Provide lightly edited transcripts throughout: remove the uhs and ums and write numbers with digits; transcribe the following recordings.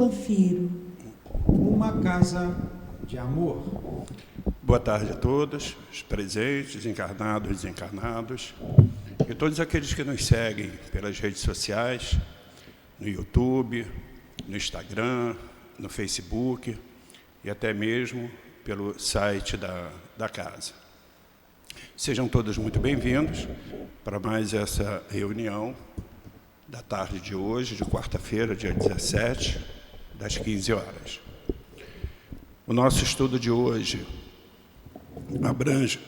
Panfiro, uma casa de amor. Boa tarde a todos, os presentes, encarnados e desencarnados, e todos aqueles que nos seguem pelas redes sociais, no YouTube, no Instagram, no Facebook e até mesmo pelo site da casa. Sejam todos muito bem-vindos para mais essa reunião da tarde de hoje, de quarta-feira, dia 17, das 15 horas. O nosso estudo de hoje abrange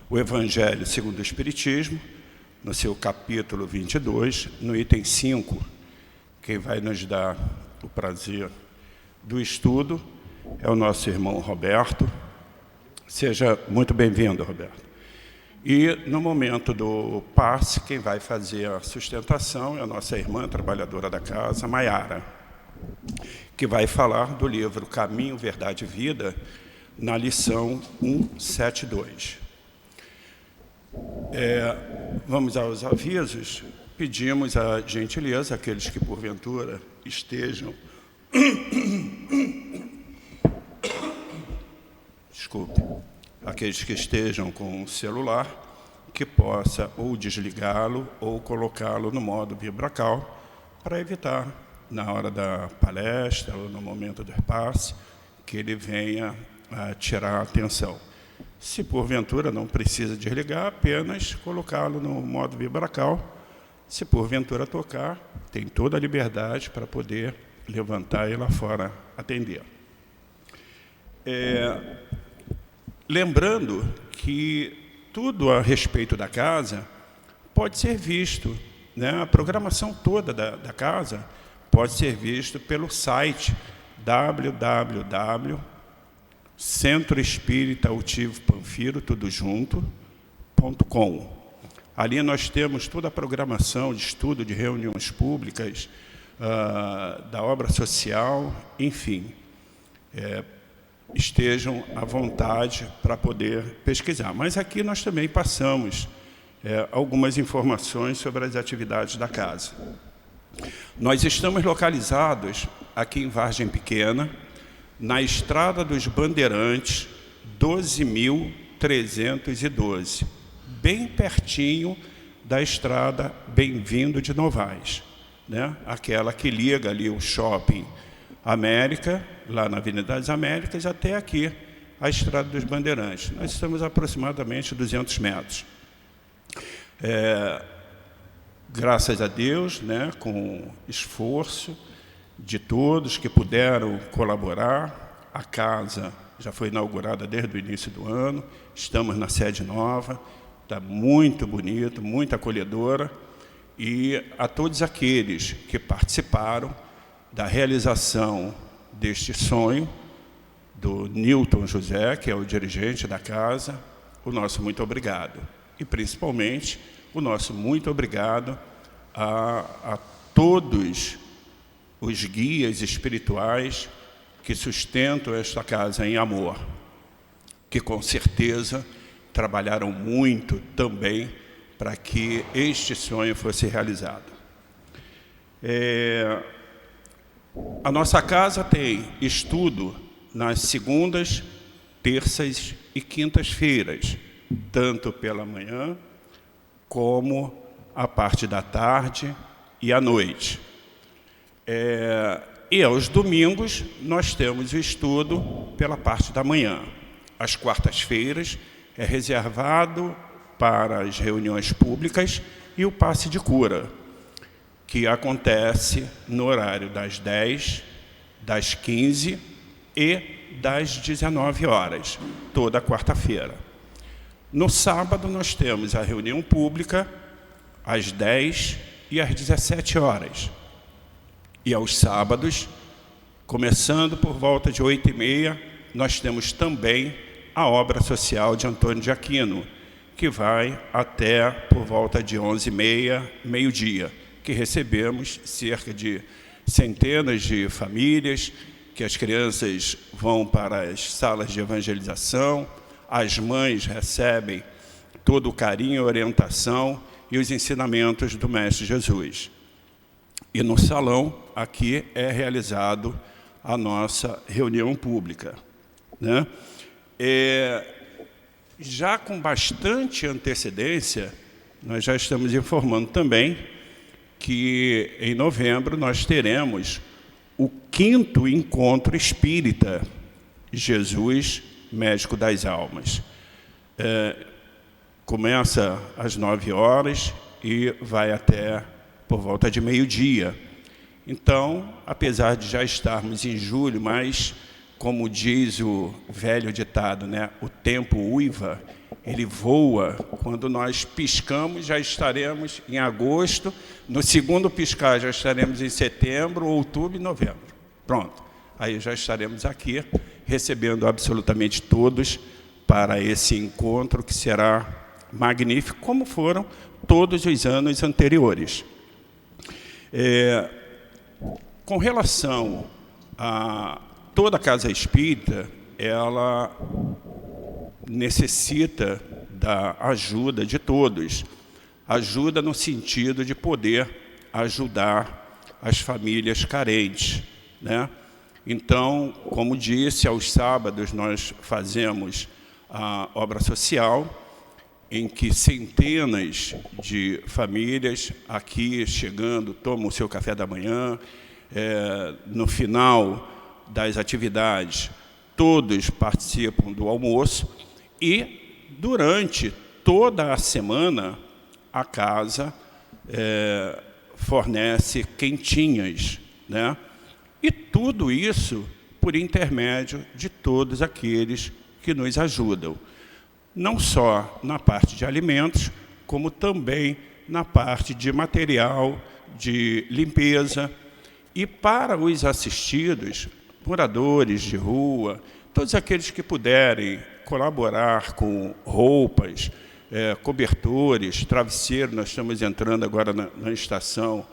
o Evangelho segundo o Espiritismo, no seu capítulo 22, no item 5. Quem vai nos dar o prazer do estudo é o nosso irmão Roberto. Seja muito bem-vindo, Roberto. E, no momento do passe, quem vai fazer a sustentação é a nossa irmã trabalhadora da casa, Maiara, que vai falar do livro Caminho, Verdade e Vida, na lição 172. Vamos aos avisos. Pedimos a gentileza, aqueles que, porventura, estejam... Desculpe. Aqueles que estejam com o celular, que possa ou desligá-lo ou colocá-lo no modo vibracal, para evitar, na hora da palestra ou no momento do repasse, que ele venha a tirar a atenção. Se porventura não precisa desligar, apenas colocá-lo no modo vibracal. Se porventura tocar, tem toda a liberdade para poder levantar e lá fora atender. Lembrando que tudo a respeito da casa pode ser visto, né? A programação toda da casa pode ser visto pelo site www.centroespiritautivo.panfiro, tudo junto.com. Ali nós temos toda a programação de estudo, de reuniões públicas, da obra social, enfim. Estejam à vontade para poder pesquisar. Mas aqui nós também passamos algumas informações sobre as atividades da casa. Nós estamos localizados aqui em Vargem Pequena, na Estrada dos Bandeirantes, 12.312, bem pertinho da Estrada Bem-vindo de Novaes, né? Aquela que liga ali o Shopping América, lá na Avenida das Américas, até aqui, a Estrada dos Bandeirantes. Nós estamos a aproximadamente 200 metros. Graças a Deus, né, com esforço de todos que puderam colaborar, a casa já foi inaugurada desde o início do ano, estamos na sede nova, está muito bonito, muito acolhedora, e a todos aqueles que participaram da realização deste sonho, do Newton José, que é o dirigente da casa, o nosso muito obrigado. E, principalmente, o nosso muito obrigado a todos os guias espirituais que sustentam esta casa em amor, que, com certeza, trabalharam muito também para que este sonho fosse realizado. A nossa casa tem estudo nas segundas, terças e quintas-feiras, tanto pela manhã como a parte da tarde e à noite. E aos domingos nós temos o estudo pela parte da manhã. Às quartas-feiras é reservado para as reuniões públicas e o passe de cura, que acontece no horário das 10, das 15 e das 19 horas, toda quarta-feira. No sábado, nós temos a reunião pública às 10 e às 17 horas. E aos sábados, começando por volta de 8h30, nós temos também a obra social de Antônio de Aquino, que vai até por volta de 11h30, meio-dia, que recebemos cerca de centenas de famílias, que as crianças vão para as salas de evangelização, as mães recebem todo o carinho, a orientação e os ensinamentos do Mestre Jesus. E no salão, aqui, é realizado a nossa reunião pública, né? Já com bastante antecedência, nós já estamos informando também que em novembro nós teremos o 5º encontro espírita Jesus, Médico das Almas. Começa às 9 horas e vai até por volta de meio-dia. Então, apesar de já estarmos em julho, mas, como diz o velho ditado, né, o tempo uiva, ele voa. Quando nós piscamos, já estaremos em agosto. No segundo piscar, já estaremos em setembro, outubro e novembro. Pronto. Aí já estaremos aqui, recebendo absolutamente todos para esse encontro, que será magnífico, como foram todos os anos anteriores. Com relação a toda a casa espírita, ela necessita da ajuda de todos. Ajuda no sentido de poder ajudar as famílias carentes, né? Então, como disse, aos sábados nós fazemos a obra social, em que centenas de famílias aqui chegando tomam o seu café da manhã. No final das atividades, todos participam do almoço e, durante toda a semana, a casa fornece quentinhas, né? E tudo isso por intermédio de todos aqueles que nos ajudam, não só na parte de alimentos, como também na parte de material, de limpeza. E para os assistidos, moradores de rua, todos aqueles que puderem colaborar com roupas, cobertores, travesseiro, nós estamos entrando agora na estação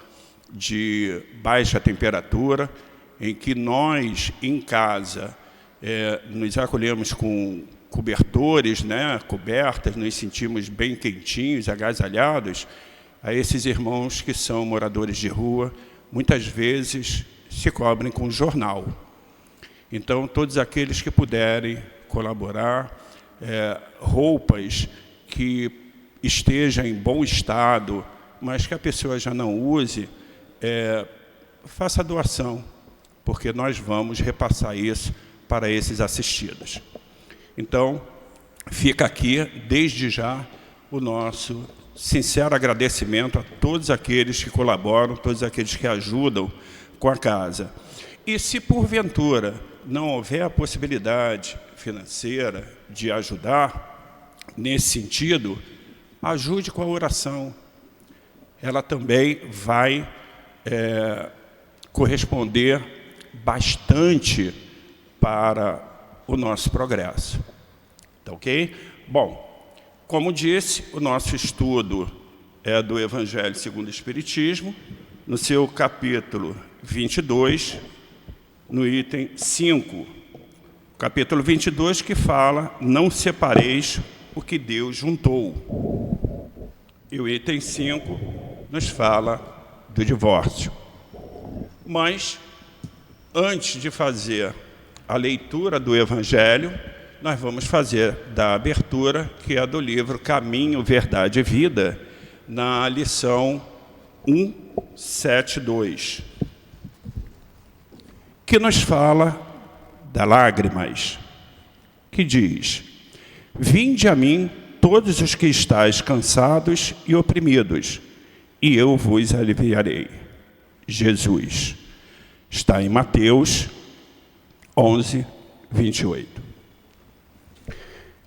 de baixa temperatura, em que nós, em casa, nos acolhemos com cobertores, né, cobertas, nos sentimos bem quentinhos, agasalhados. A esses irmãos que são moradores de rua, muitas vezes se cobrem com jornal. Então, todos aqueles que puderem colaborar, roupas que estejam em bom estado, mas que a pessoa já não use, faça a doação, porque nós vamos repassar isso para esses assistidos. Então, fica aqui, desde já, o nosso sincero agradecimento a todos aqueles que colaboram, todos aqueles que ajudam com a casa. E se, porventura, não houver a possibilidade financeira de ajudar, nesse sentido, ajude com a oração. Ela também vai corresponder bastante para o nosso progresso. Tá ok? Bom, como disse, o nosso estudo é do Evangelho segundo o Espiritismo, no seu capítulo 22, no item 5. Capítulo 22, que fala: não separeis o que Deus juntou. E o item 5 nos fala do divórcio. Mas, antes de fazer a leitura do Evangelho, nós vamos fazer da abertura, que é do livro Caminho, Verdade e Vida, na lição 172, que nos fala das lágrimas, que diz: vinde a mim todos os que estáis cansados e oprimidos, e eu vos aliviarei. Jesus. Está em Mateus 11, 28.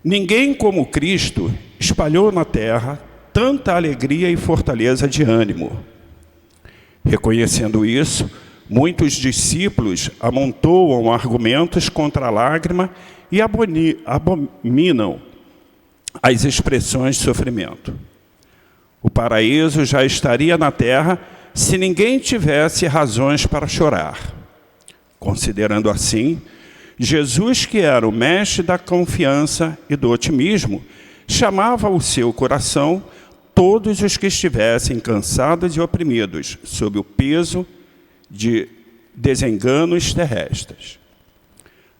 Ninguém como Cristo espalhou na terra tanta alegria e fortaleza de ânimo. Reconhecendo isso, muitos discípulos amontoam argumentos contra a lágrima e abominam as expressões de sofrimento. O paraíso já estaria na terra se ninguém tivesse razões para chorar. Considerando assim, Jesus, que era o mestre da confiança e do otimismo, chamava ao seu coração todos os que estivessem cansados e oprimidos, sob o peso de desenganos terrestres.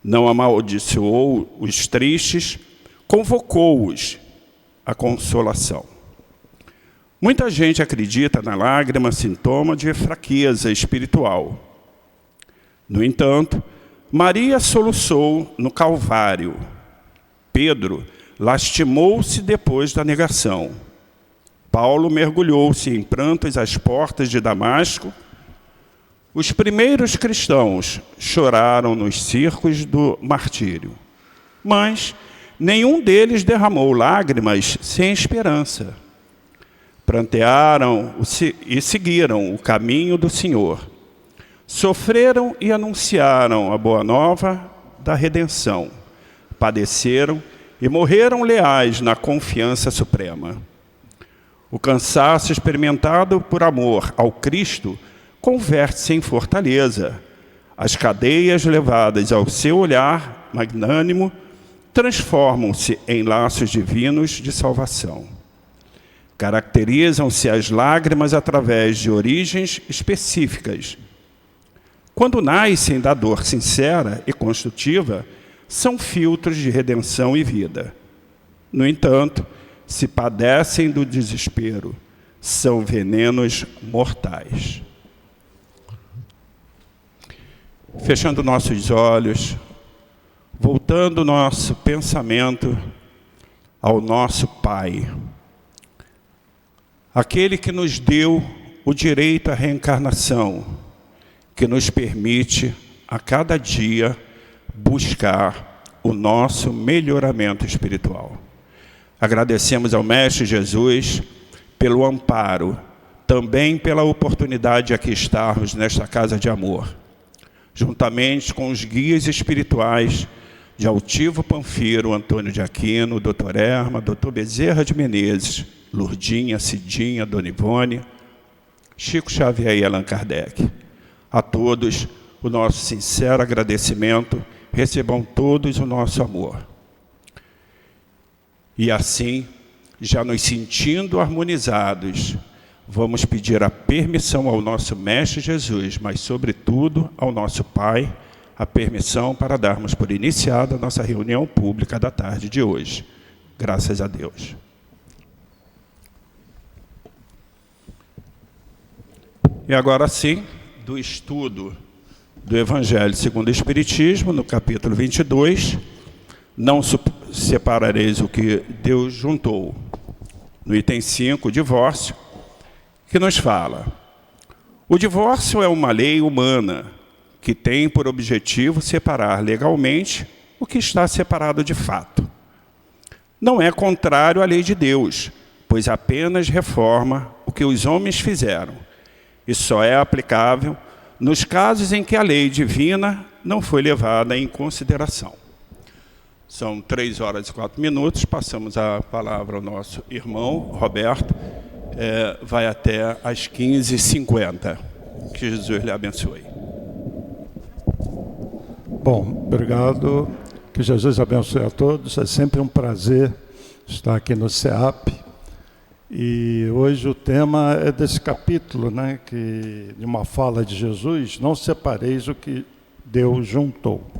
Não amaldiçoou os tristes, convocou-os à consolação. Muita gente acredita na lágrima sintoma de fraqueza espiritual. No entanto, Maria soluçou no Calvário. Pedro lastimou-se depois da negação. Paulo mergulhou-se em prantos às portas de Damasco. Os primeiros cristãos choraram nos circos do martírio, mas nenhum deles derramou lágrimas sem esperança. Prantearam e seguiram o caminho do Senhor. Sofreram e anunciaram a boa nova da redenção. Padeceram e morreram leais na confiança suprema. O cansaço experimentado por amor ao Cristo converte-se em fortaleza. As cadeias levadas ao seu olhar magnânimo transformam-se em laços divinos de salvação. Caracterizam-se as lágrimas através de origens específicas. Quando nascem da dor sincera e construtiva, são filtros de redenção e vida. No entanto, se padecem do desespero, são venenos mortais. Fechando nossos olhos, voltando nosso pensamento ao nosso Pai, aquele que nos deu o direito à reencarnação, que nos permite a cada dia buscar o nosso melhoramento espiritual. Agradecemos ao Mestre Jesus pelo amparo, também pela oportunidade de aqui estarmos nesta casa de amor, juntamente com os guias espirituais de Altivo Panfiro, Antônio de Aquino, Dr. Erma, Dr. Bezerra de Menezes, Lourdinha, Cidinha, Dona Ivone, Chico Xavier e Allan Kardec. A todos o nosso sincero agradecimento, recebam todos o nosso amor. E assim, já nos sentindo harmonizados, vamos pedir a permissão ao nosso Mestre Jesus, mas sobretudo ao nosso Pai, a permissão para darmos por iniciada a nossa reunião pública da tarde de hoje. Graças a Deus. E agora sim, do estudo do Evangelho segundo o Espiritismo, no capítulo 22, não separareis o que Deus juntou. No item 5, o divórcio, que nos fala: o divórcio é uma lei humana que tem por objetivo separar legalmente o que está separado de fato. Não é contrário à lei de Deus, pois apenas reforma o que os homens fizeram, e só é aplicável nos casos em que a lei divina não foi levada em consideração. São 3h04, passamos a palavra ao nosso irmão Roberto, vai até às 15h50. Que Jesus lhe abençoe. Bom, obrigado. Que Jesus abençoe a todos. É sempre um prazer estar aqui no SEAP. E hoje o tema é desse capítulo, né, de uma fala de Jesus: não separeis o que Deus juntou.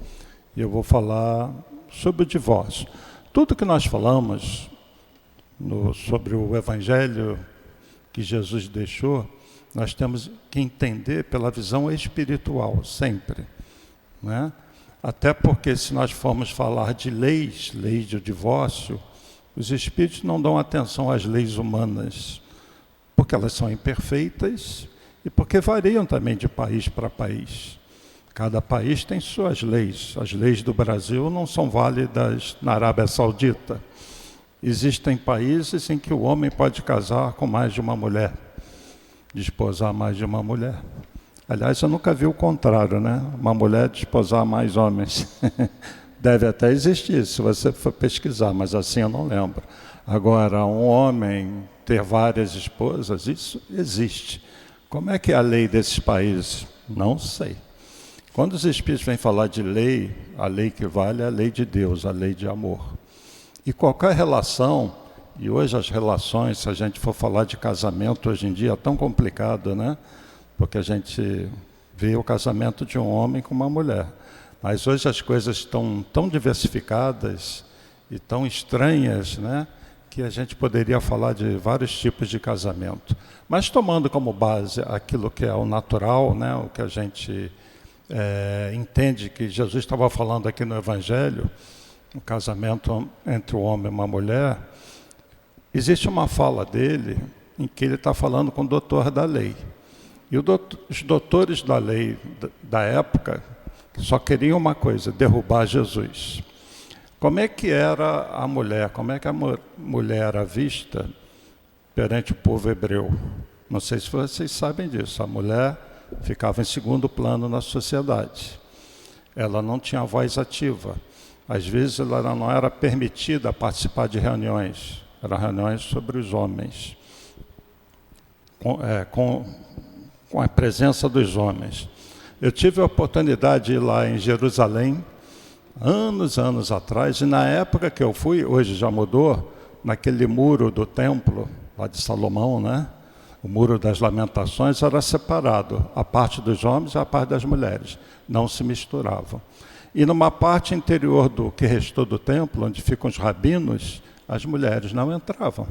E eu vou falar sobre o divórcio. Tudo que nós falamos sobre o Evangelho que Jesus deixou, nós temos que entender pela visão espiritual, sempre, né? Até porque se nós formos falar de leis de divórcio, os espíritos não dão atenção às leis humanas, porque elas são imperfeitas e porque variam também de país para país. Cada país tem suas leis. As leis do Brasil não são válidas na Arábia Saudita. Existem países em que o homem pode casar com mais de uma mulher, desposar mais de uma mulher. Aliás, eu nunca vi o contrário, né? Uma mulher desposar mais homens. Deve até existir, se você for pesquisar, mas assim eu não lembro. Agora, um homem ter várias esposas, isso existe. Como é que é a lei desses países? Não sei. Quando os espíritos vêm falar de lei, a lei que vale é a lei de Deus, a lei de amor. E qualquer relação E hoje as relações, se a gente for falar de casamento hoje em dia, é tão complicado, né? Porque a gente vê o casamento de um homem com uma mulher. Mas hoje as coisas estão tão diversificadas e tão estranhas, né? Que a gente poderia falar de vários tipos de casamento. Mas tomando como base aquilo que é o natural, né? O que a gente entende que Jesus estava falando aqui no Evangelho, o casamento entre um homem e uma mulher, existe uma fala dele em que ele está falando com o doutor da lei. E os doutores da lei da época só queriam uma coisa, derrubar Jesus. Como é que era a mulher? Como é que a mulher era vista perante o povo hebreu? Não sei se vocês sabem disso. A mulher ficava em segundo plano na sociedade. Ela não tinha voz ativa. Às vezes ela não era permitida participar de reuniões. Eram reuniões sobre os homens. Com a presença dos homens. Eu tive a oportunidade de ir lá em Jerusalém, anos atrás, e na época que eu fui, hoje já mudou, naquele muro do templo, lá de Salomão, né? O muro das lamentações era separado, a parte dos homens e a parte das mulheres, não se misturavam. E numa parte interior do que restou do templo, onde ficam os rabinos, as mulheres não entravam.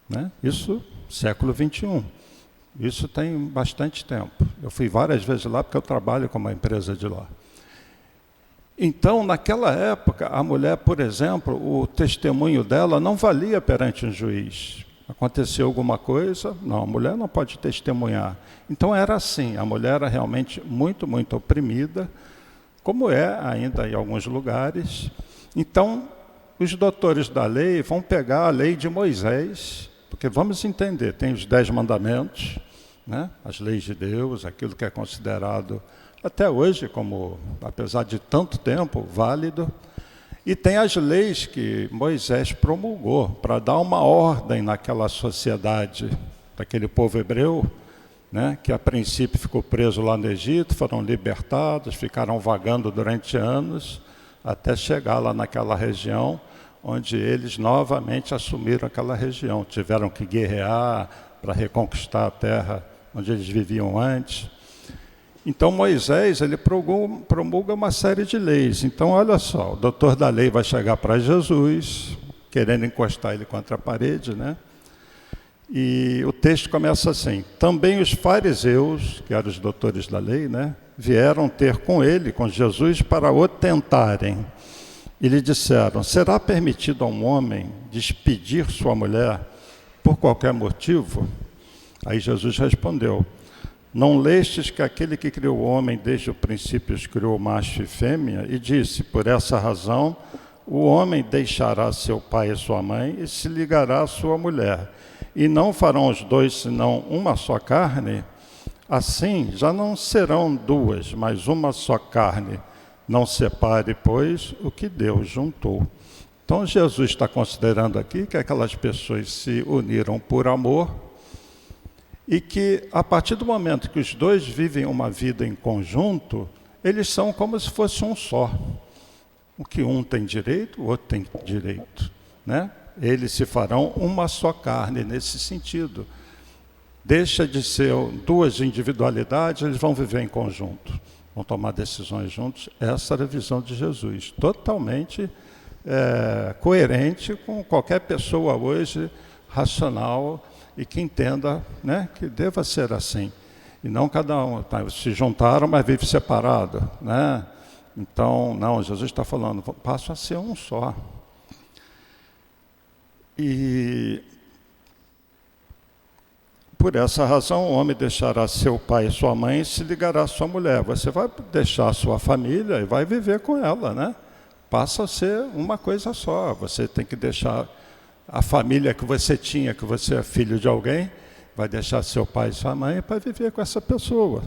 Né? Isso, século 21. Isso tem bastante tempo. Eu fui várias vezes lá porque eu trabalho com uma empresa de lá. Então, naquela época, a mulher, por exemplo, o testemunho dela não valia perante um juiz. Aconteceu alguma coisa, não, a mulher não pode testemunhar. Então era assim, a mulher era realmente muito oprimida, como é ainda em alguns lugares. Então, os doutores da lei vão pegar a lei de Moisés, porque vamos entender, tem os 10 mandamentos, né? As leis de Deus, aquilo que é considerado até hoje como, apesar de tanto tempo, válido. E tem as leis que Moisés promulgou para dar uma ordem naquela sociedade, daquele povo hebreu, né, que a princípio ficou preso lá no Egito, foram libertados, ficaram vagando durante anos, até chegar lá naquela região, onde eles novamente assumiram aquela região. Tiveram que guerrear para reconquistar a terra onde eles viviam antes. Então Moisés, ele promulga uma série de leis. Então olha só, o doutor da lei vai chegar para Jesus, querendo encostar ele contra a parede, né? E o texto começa assim: também os fariseus, que eram os doutores da lei, né, vieram ter com ele, com Jesus, para o tentarem. E lhe disseram: será permitido a um homem despedir sua mulher por qualquer motivo? Aí Jesus respondeu: não lestes que aquele que criou o homem desde o princípio os criou macho e fêmea? E disse: por essa razão o homem deixará seu pai e sua mãe e se ligará à sua mulher, e não farão os dois senão uma só carne? Assim já não serão duas, mas uma só carne. Não separe, pois, o que Deus juntou. Então Jesus está considerando aqui que aquelas pessoas se uniram por amor, e que, a partir do momento que os dois vivem uma vida em conjunto, eles são como se fosse um só. O que um tem direito, o outro tem direito. Né? Eles se farão uma só carne nesse sentido. Deixa de ser duas individualidades, eles vão viver em conjunto. Vão tomar decisões juntos. Essa era a visão de Jesus. Totalmente coerente com qualquer pessoa hoje racional, e que entenda, né, que deva ser assim. E não cada um, se juntaram, mas vive separado. Né? Então, não, Jesus está falando, passa a ser um só. E por essa razão o homem deixará seu pai e sua mãe e se ligará à sua mulher. Você vai deixar a sua família e vai viver com ela, né? Passa a ser uma coisa só. Você tem que deixar a família que você tinha, que você é filho de alguém, vai deixar seu pai e sua mãe para viver com essa pessoa.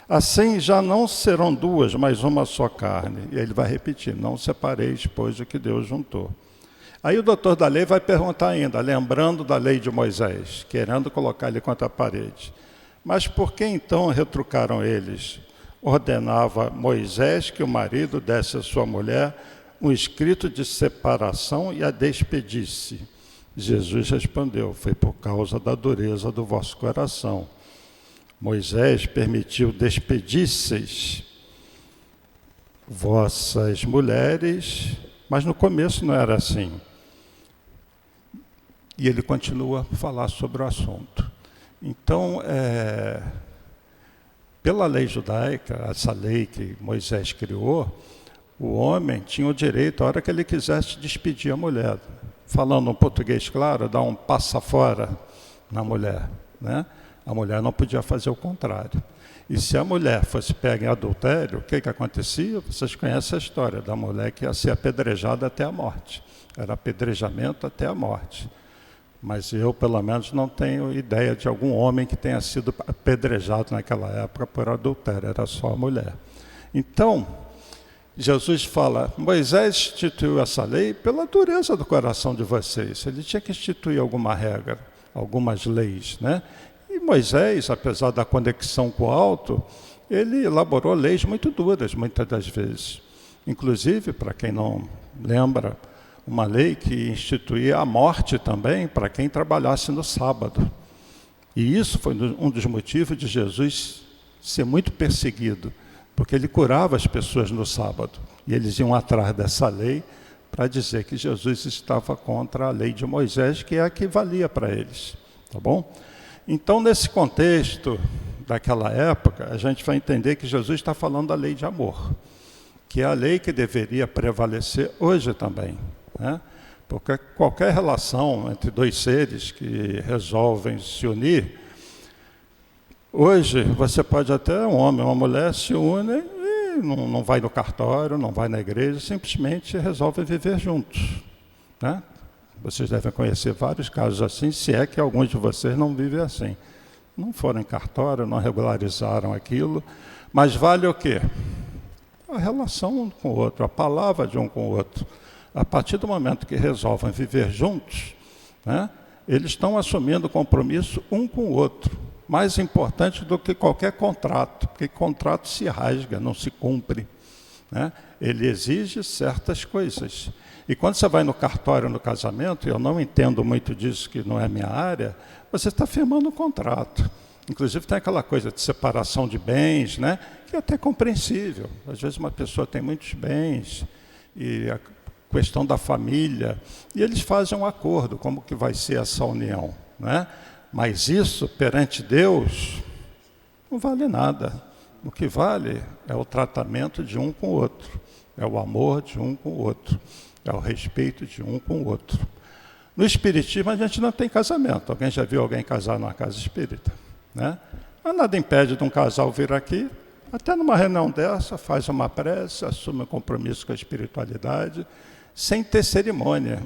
Assim já não serão duas, mas uma só carne. E ele vai repetir: não separeis, pois, o que Deus juntou. Aí o doutor da lei vai perguntar ainda, lembrando da lei de Moisés, querendo colocar ele contra a parede: mas por que então retrucaram eles? Ordenava Moisés que o marido desse a sua mulher um escrito de separação e a despedisse. Jesus respondeu: foi por causa da dureza do vosso coração. Moisés permitiu despedisseis vossas mulheres, mas no começo não era assim. E ele continua a falar sobre o assunto. Então, pela lei judaica, essa lei que Moisés criou, o homem tinha o direito, a hora que ele quisesse, despedir a mulher. Falando um português claro, dar um passa fora na mulher, né? A mulher não podia fazer o contrário. E se a mulher fosse pega em adultério, o que acontecia? Vocês conhecem a história da mulher que ia ser apedrejada até a morte. Era apedrejamento até a morte. Mas eu, pelo menos, não tenho ideia de algum homem que tenha sido apedrejado naquela época por adultério, era só a mulher. Então, Jesus fala, Moisés instituiu essa lei pela dureza do coração de vocês. Ele tinha que instituir alguma regra, algumas leis, né? E Moisés, apesar da conexão com o alto, ele elaborou leis muito duras, muitas das vezes. Inclusive, para quem não lembra, uma lei que instituía a morte também para quem trabalhasse no sábado. E isso foi um dos motivos de Jesus ser muito perseguido, porque ele curava as pessoas no sábado. E eles iam atrás dessa lei para dizer que Jesus estava contra a lei de Moisés, que é a que valia para eles. Tá bom? Então, nesse contexto daquela época, a gente vai entender que Jesus está falando da lei de amor, que é a lei que deveria prevalecer hoje também, né? Porque qualquer relação entre dois seres que resolvem se unir, hoje você pode até, um homem e uma mulher se unem e não vai no cartório, não vai na igreja, simplesmente resolvem viver juntos, né? Vocês devem conhecer vários casos assim, se é que alguns de vocês não vivem assim. Não foram em cartório, não regularizaram aquilo, mas vale o quê? A relação um com o outro, a palavra de um com o outro. A partir do momento que resolvem viver juntos, né, eles estão assumindo compromisso um com o outro. Mais importante do que qualquer contrato, porque contrato se rasga, não se cumpre, né? Ele exige certas coisas. E quando você vai no cartório, no casamento, eu não entendo muito disso, que não é minha área, você está firmando um contrato. Inclusive tem aquela coisa de separação de bens, né, que é até compreensível. Às vezes uma pessoa tem muitos bens, e a questão da família, e eles fazem um acordo, como que vai ser essa união, né? Mas isso, perante Deus, não vale nada. O que vale é o tratamento de um com o outro, é o amor de um com o outro, é o respeito de um com o outro. No espiritismo a gente não tem casamento. Alguém já viu alguém casar numa casa espírita, né? Mas nada impede de um casal vir aqui, até numa reunião dessa, faz uma prece, assume um compromisso com a espiritualidade, sem ter cerimônia.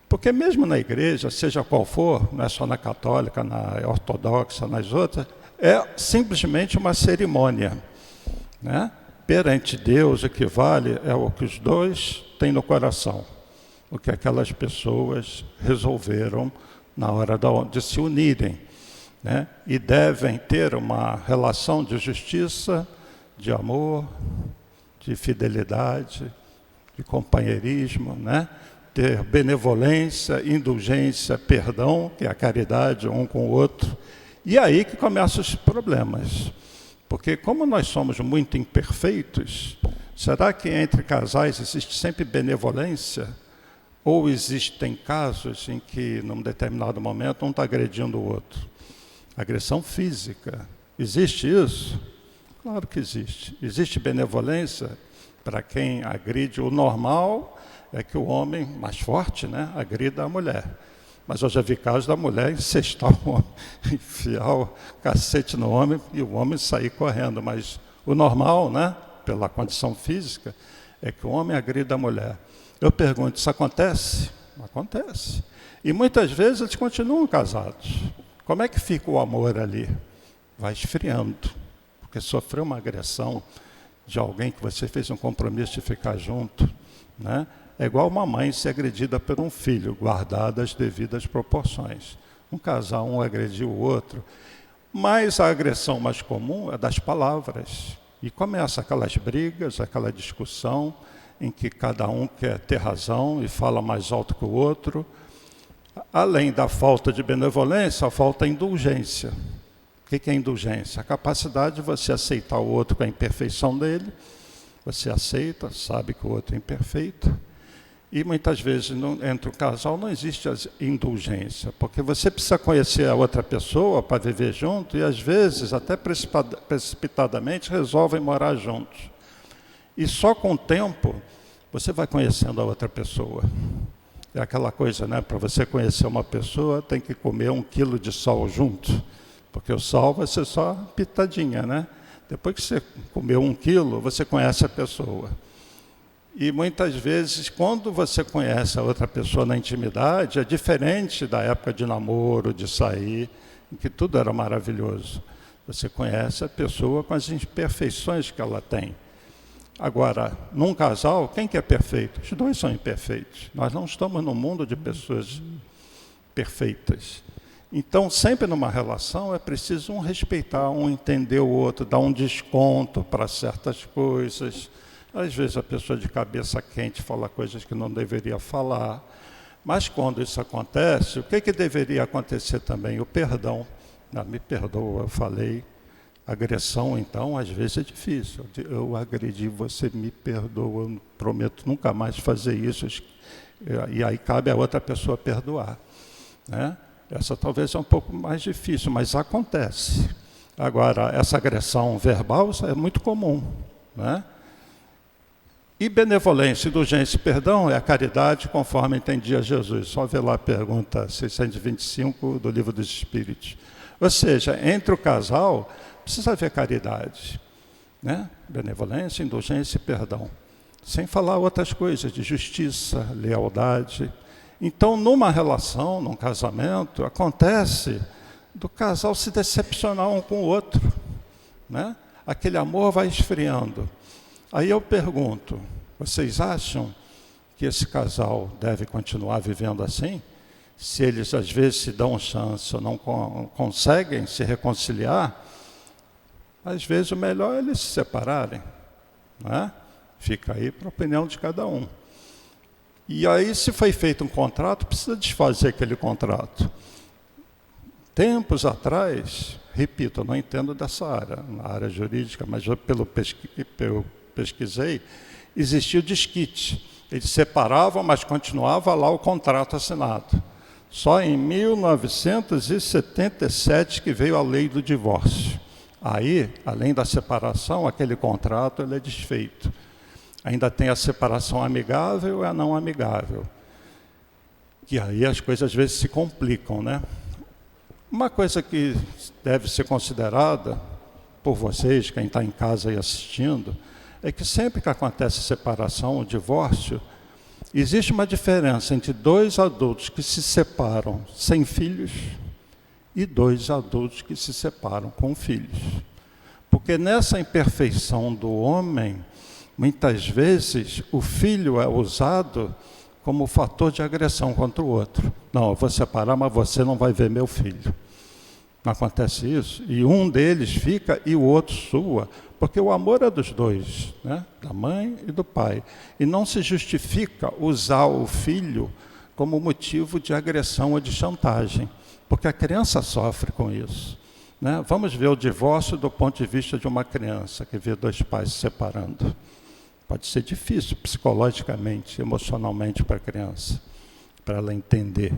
Porque mesmo na igreja, seja qual for, não é só na católica, na ortodoxa, nas outras, é simplesmente uma cerimônia, né? Perante Deus, o que vale é o que os dois têm no coração, o que aquelas pessoas resolveram na hora de se unirem, né? E devem ter uma relação de justiça, de amor, de fidelidade, de companheirismo, né? Ter benevolência, indulgência, perdão, que é a caridade um com o outro. E aí que começam os problemas. Porque como nós somos muito imperfeitos, será que entre casais existe sempre benevolência? Ou existem casos em que, num determinado momento, um está agredindo o outro? Agressão física. Existe isso? Claro que existe. Existe benevolência para quem agride. O normal é que o homem mais forte, né, agrida a mulher. Mas eu já vi casos da mulher incestar o homem, enfiar o cacete no homem e o homem sair correndo. Mas o normal, né, pela condição física, é que o homem agrida a mulher. Eu pergunto, isso acontece? Acontece. E muitas vezes eles continuam casados. Como é que fica o amor ali? Vai esfriando, porque sofreu uma agressão de alguém que você fez um compromisso de ficar junto, né? É igual uma mãe ser agredida por um filho, guardadas as devidas proporções. Um casal, um agrediu o outro. Mas a agressão mais comum é das palavras. E começa aquelas brigas, aquela discussão, em que cada um quer ter razão e fala mais alto que o outro. Além da falta de benevolência, falta indulgência. O que é indulgência? A capacidade de você aceitar o outro com a imperfeição dele. Você aceita, sabe que o outro é imperfeito. E muitas vezes, entre o casal, não existe a indulgência, porque você precisa conhecer a outra pessoa para viver junto, e às vezes, até precipitadamente, resolvem morar juntos. E só com o tempo, você vai conhecendo a outra pessoa. É aquela coisa, né? Para você conhecer uma pessoa, tem que comer 1 quilo de sal junto, porque o sal vai ser só pitadinha, né? Depois que você comeu 1 quilo, você conhece a pessoa. E muitas vezes, quando você conhece a outra pessoa na intimidade, é diferente da época de namoro, de sair, em que tudo era maravilhoso. Você conhece a pessoa com as imperfeições que ela tem. Agora, num casal, quem que é perfeito? Os dois são imperfeitos. Nós não estamos num mundo de pessoas perfeitas. Então, sempre numa relação, é preciso um respeitar, um entender o outro, dar um desconto para certas coisas. Às vezes a pessoa de cabeça quente fala coisas que não deveria falar. Mas quando isso acontece, o que deveria acontecer também? O perdão. Me perdoa, eu falei. Agressão, então, às vezes é difícil. Eu agredi, você me perdoa, eu prometo nunca mais fazer isso. E aí cabe a outra pessoa perdoar, né? Essa talvez é um pouco mais difícil, mas acontece. Agora, essa agressão verbal é muito comum, né? E benevolência, indulgência e perdão é a caridade conforme entendia Jesus. Só ver lá a pergunta 625 do Livro dos Espíritos. Ou seja, entre o casal, precisa haver caridade, né? Benevolência, indulgência e perdão. Sem falar outras coisas, de justiça, lealdade. Então, numa relação, num casamento, acontece do casal se decepcionar um com o outro, né? Aquele amor vai esfriando. Aí eu pergunto, vocês acham que esse casal deve continuar vivendo assim? Se eles às vezes se dão chance ou não conseguem se reconciliar, às vezes o melhor é eles se separarem, não é? Fica aí para a opinião de cada um. E aí, se foi feito um contrato, precisa desfazer aquele contrato. Tempos atrás, repito, eu não entendo dessa área, na área jurídica, mas eu pesquisei, existia o desquite. Eles separavam, mas continuava lá o contrato assinado. Só em 1977 que veio a lei do divórcio. Aí, além da separação, aquele contrato ele é desfeito. Ainda tem a separação amigável e a não amigável. E aí as coisas às vezes se complicam, né? Uma coisa que deve ser considerada por vocês, quem está em casa aí assistindo, é que sempre que acontece separação ou divórcio, existe uma diferença entre 2 adultos que se separam sem filhos e 2 adultos que se separam com filhos. Porque nessa imperfeição do homem, muitas vezes o filho é usado como fator de agressão contra o outro. Não, eu vou separar, mas você não vai ver meu filho. Não acontece isso? E um deles fica e o outro sua, porque o amor é dos dois, né? Da mãe e do pai. E não se justifica usar o filho como motivo de agressão ou de chantagem, porque a criança sofre com isso, né? Vamos ver o divórcio do ponto de vista de uma criança que vê 2 pais se separando. Pode ser difícil psicologicamente, emocionalmente para a criança, para ela entender.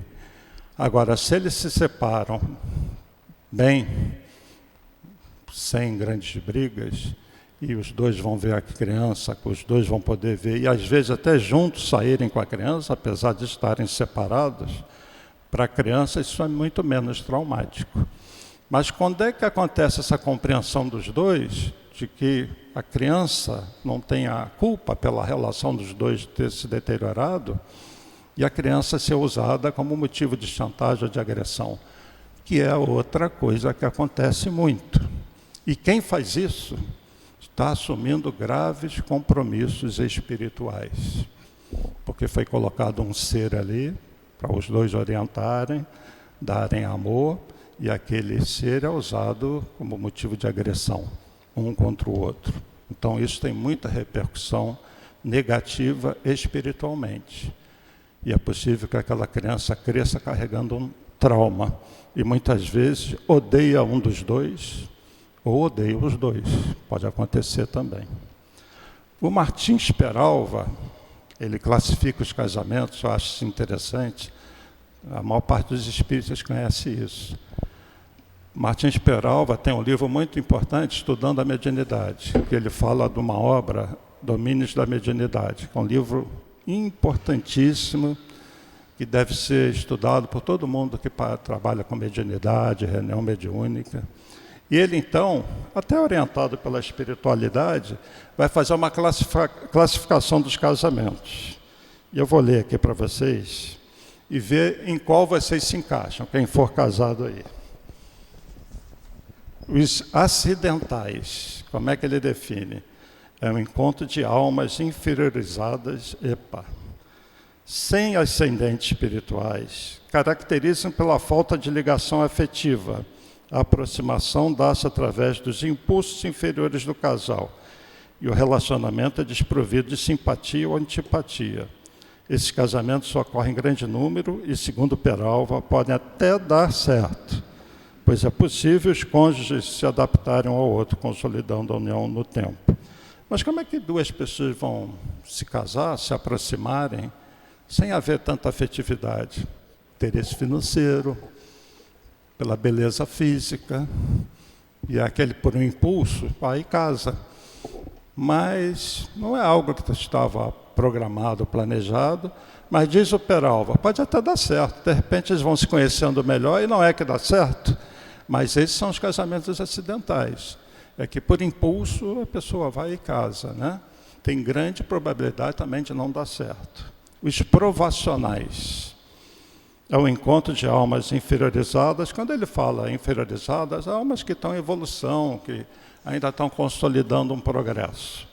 Agora, se eles se separam bem, sem grandes brigas, e os 2 vão ver a criança, os 2 vão poder ver, e às vezes até juntos saírem com a criança, apesar de estarem separados, para a criança isso é muito menos traumático. Mas quando é que acontece essa compreensão dos 2, de que a criança não tem a culpa pela relação dos 2 ter se deteriorado, e a criança ser usada como motivo de chantagem ou de agressão, que é outra coisa que acontece muito. E quem faz isso está assumindo graves compromissos espirituais, porque foi colocado um ser ali para os 2 orientarem, darem amor, e aquele ser é usado como motivo de agressão, um contra o outro. Então isso tem muita repercussão negativa espiritualmente. E é possível que aquela criança cresça carregando um trauma. E muitas vezes odeia um dos dois, ou odeia os dois. Pode acontecer também. O Martins Peralva, ele classifica os casamentos, eu acho isso interessante. A maior parte dos espíritas conhece isso. Martins Peralva tem um livro muito importante, Estudando a Mediunidade, que ele fala de uma obra, Domínios da Mediunidade, que é um livro importantíssimo, que deve ser estudado por todo mundo que trabalha com mediunidade, reunião mediúnica. E ele, então, até orientado pela espiritualidade, vai fazer uma classificação dos casamentos. E eu vou ler aqui para vocês e ver em qual vocês se encaixam, quem for casado aí. Os acidentais, como é que ele define? É um encontro de almas inferiorizadas, sem ascendentes espirituais, caracterizam pela falta de ligação afetiva. A aproximação dá-se através dos impulsos inferiores do casal, e o relacionamento é desprovido de simpatia ou antipatia. Esses casamentos ocorrem em grande número e, segundo Peralva, podem até dar certo, pois é possível os cônjuges se adaptarem um ao outro, consolidando a união no tempo. Mas como é que duas pessoas vão se casar, se aproximarem, sem haver tanta afetividade? Interesse financeiro, pela beleza física, e aquele por um impulso, aí casa. Mas não é algo que estava programado, planejado, mas diz o Peralva, pode até dar certo, de repente eles vão se conhecendo melhor, e não é que dá certo, mas esses são os casamentos acidentais. É que por impulso a pessoa vai e casa, né? Tem grande probabilidade também de não dar certo. Os provacionais é o encontro de almas inferiorizadas. Quando ele fala inferiorizadas, almas que estão em evolução, que ainda estão consolidando um progresso,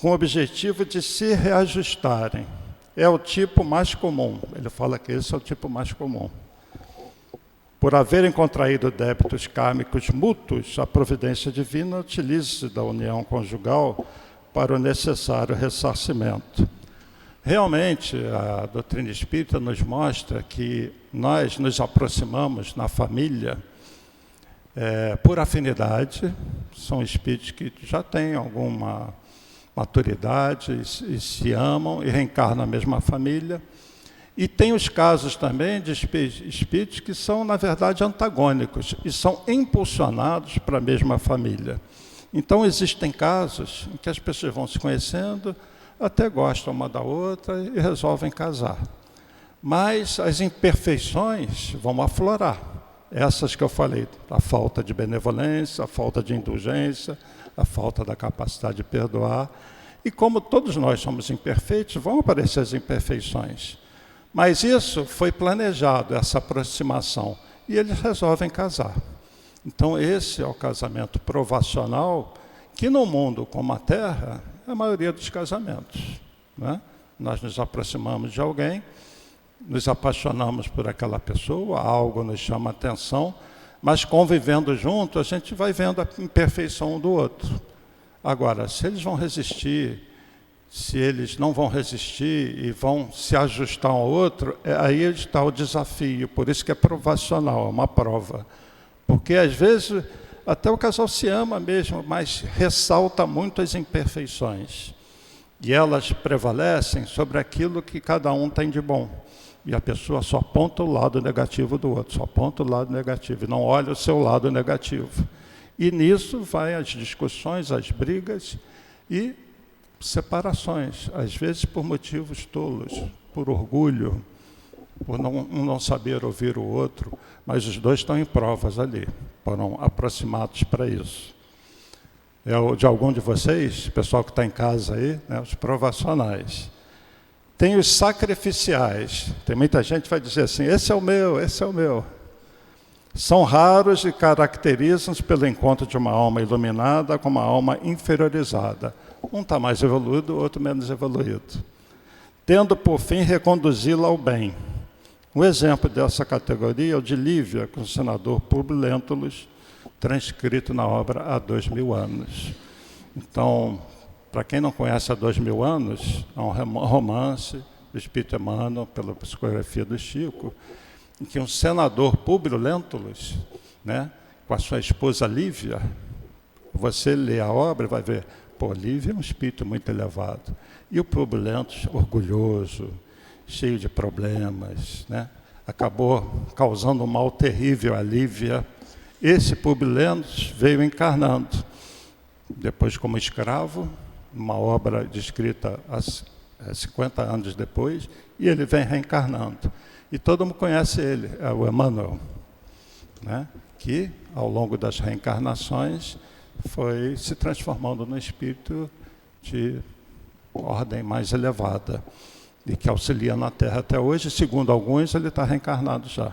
com o objetivo de se reajustarem. É o tipo mais comum. Ele fala que esse é o tipo mais comum. Por haverem contraído débitos kármicos mútuos, a providência divina utiliza-se da união conjugal para o necessário ressarcimento. Realmente, a doutrina espírita nos mostra que nós nos aproximamos na família por afinidade, são espíritos que já têm alguma maturidade e se amam e reencarnam na mesma família. E tem os casos também de espíritos que são, na verdade, antagônicos e são impulsionados para a mesma família. Então, existem casos em que as pessoas vão se conhecendo, até gostam uma da outra e resolvem casar. Mas as imperfeições vão aflorar. Essas que eu falei, a falta de benevolência, a falta de indulgência, a falta da capacidade de perdoar. E como todos nós somos imperfeitos, vão aparecer as imperfeições. Mas isso foi planejado, essa aproximação, e eles resolvem casar. Então esse é o casamento provacional, que no mundo como a Terra, é a maioria dos casamentos, né? Nós nos aproximamos de alguém, nos apaixonamos por aquela pessoa, algo nos chama a atenção, mas convivendo junto, a gente vai vendo a imperfeição um do outro. Agora, se eles vão resistir, se eles não vão resistir e vão se ajustar um ao outro, aí está o desafio, por isso que é provacional, é uma prova. Porque às vezes até o casal se ama mesmo, mas ressalta muito as imperfeições. E elas prevalecem sobre aquilo que cada um tem de bom. E a pessoa só aponta o lado negativo do outro, só aponta o lado negativo, e não olha o seu lado negativo. E nisso vai as discussões, as brigas e separações, às vezes por motivos tolos, por orgulho, por não saber ouvir o outro, mas os dois estão em provas ali, foram aproximados para isso. É o de algum de vocês, pessoal que está em casa aí, né, os provacionais. Tem os sacrificiais, tem muita gente que vai dizer assim, esse é o meu, esse é o meu. São raros e caracterizam-se pelo encontro de uma alma iluminada com uma alma inferiorizada. Um está mais evoluído, o outro menos evoluído. Tendo, por fim, reconduzi-la ao bem. Um exemplo dessa categoria é o de Lívia, com o senador Públio Lentulus, transcrito na obra há 2000 anos. Então, para quem não conhece há 2000 anos, é um romance do Espírito Emmanuel, pela psicografia do Chico, em que um senador, Públio Lentulus, né, com a sua esposa Lívia, você lê a obra e vai ver, pô, Lívia é um espírito muito elevado. E o Públio Lentulus, orgulhoso, cheio de problemas, né, acabou causando um mal terrível a Lívia. Esse Públio Lentulus veio encarnando, depois como escravo, uma obra descrita há 50 anos depois, e ele vem reencarnando. E todo mundo conhece ele, é o Emmanuel, né? Que, ao longo das reencarnações, foi se transformando num espírito de ordem mais elevada, e que auxilia na Terra até hoje. Segundo alguns, ele está reencarnado já.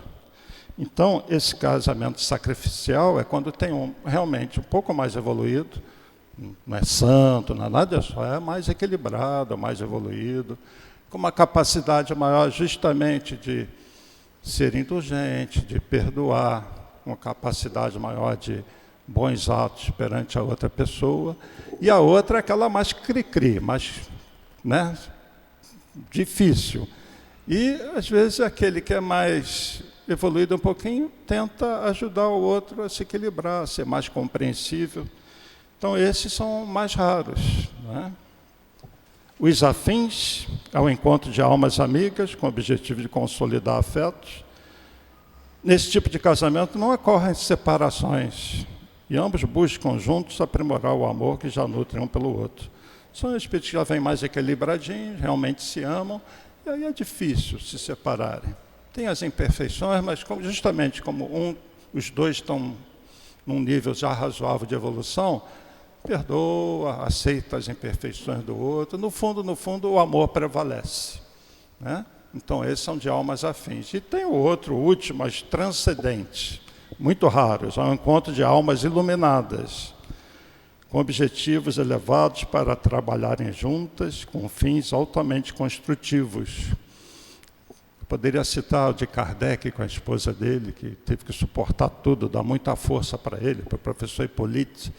Então, esse casamento sacrificial é quando tem realmente um pouco mais evoluído, não é santo, não é nada disso, é mais equilibrado, mais evoluído, com uma capacidade maior justamente de ser indulgente, de perdoar, uma capacidade maior de bons atos perante a outra pessoa, e a outra é aquela mais cri-cri, mais, né, difícil. E, às vezes, aquele que é mais evoluído um pouquinho, tenta ajudar o outro a se equilibrar, a ser mais compreensível. Então, esses são mais raros, né? Os afins ao encontro de almas amigas, com o objetivo de consolidar afetos. Nesse tipo de casamento não ocorrem separações, e ambos buscam juntos aprimorar o amor que já nutrem um pelo outro. São espíritos que já vêm mais equilibradinhos, realmente se amam, e aí é difícil se separarem. Tem as imperfeições, mas justamente como os dois estão num nível já razoável de evolução, perdoa, aceita as imperfeições do outro. No fundo, o amor prevalece, né? Então, esses são de almas afins. E tem o outro, o último, as transcendentes, muito raros, é um encontro de almas iluminadas, com objetivos elevados para trabalharem juntas, com fins altamente construtivos. Eu poderia citar o de Kardec com a esposa dele, que teve que suportar tudo, dar muita força para ele, para o professor Hippolyte,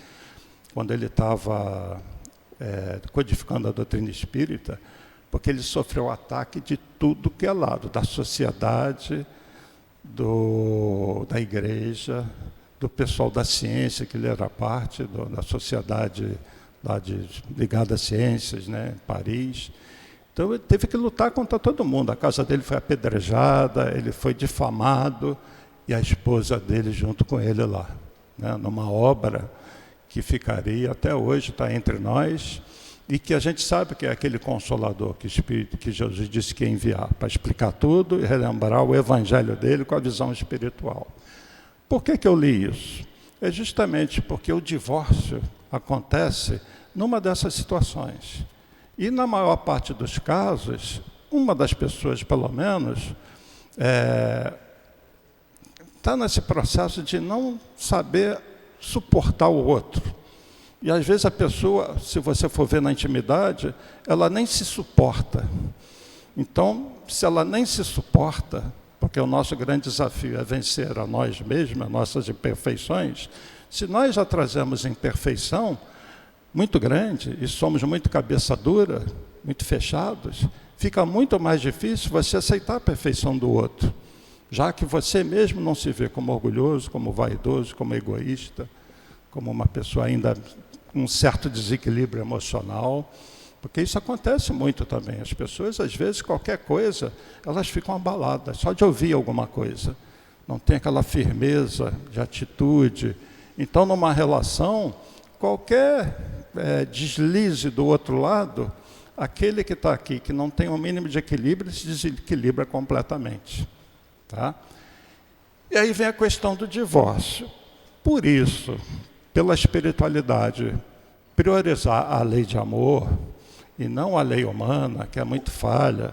quando ele estava codificando a doutrina espírita, porque ele sofreu ataque de tudo que é lado, da sociedade, da igreja, do pessoal da ciência, que ele era parte da sociedade lá ligada às ciências, né, em Paris. Então ele teve que lutar contra todo mundo. A casa dele foi apedrejada, ele foi difamado, e a esposa dele junto com ele lá, né, numa obra que ficaria até hoje, está entre nós, e que a gente sabe que é aquele Consolador que Jesus disse que ia enviar, para explicar tudo e relembrar o evangelho dele com a visão espiritual. Por que eu li isso? É justamente porque o divórcio acontece numa dessas situações. E na maior parte dos casos, uma das pessoas, pelo menos, está nesse processo de não saber suportar o outro. E às vezes a pessoa, se você for ver na intimidade, ela nem se suporta. Então, se ela nem se suporta, porque o nosso grande desafio é vencer a nós mesmos, as nossas imperfeições, se nós já trazemos imperfeição muito grande e somos muito cabeça dura, muito fechados, fica muito mais difícil você aceitar a perfeição do outro, já que você mesmo não se vê como orgulhoso, como vaidoso, como egoísta, como uma pessoa ainda com um certo desequilíbrio emocional, porque isso acontece muito também. As pessoas, às vezes, qualquer coisa, elas ficam abaladas, só de ouvir alguma coisa. Não tem aquela firmeza de atitude. Então, numa relação, qualquer deslize do outro lado, aquele que está aqui, que não tem um mínimo de equilíbrio, se desequilibra completamente. Tá? E aí vem a questão do divórcio. Por isso, pela espiritualidade, priorizar a lei de amor e não a lei humana, que é muito falha,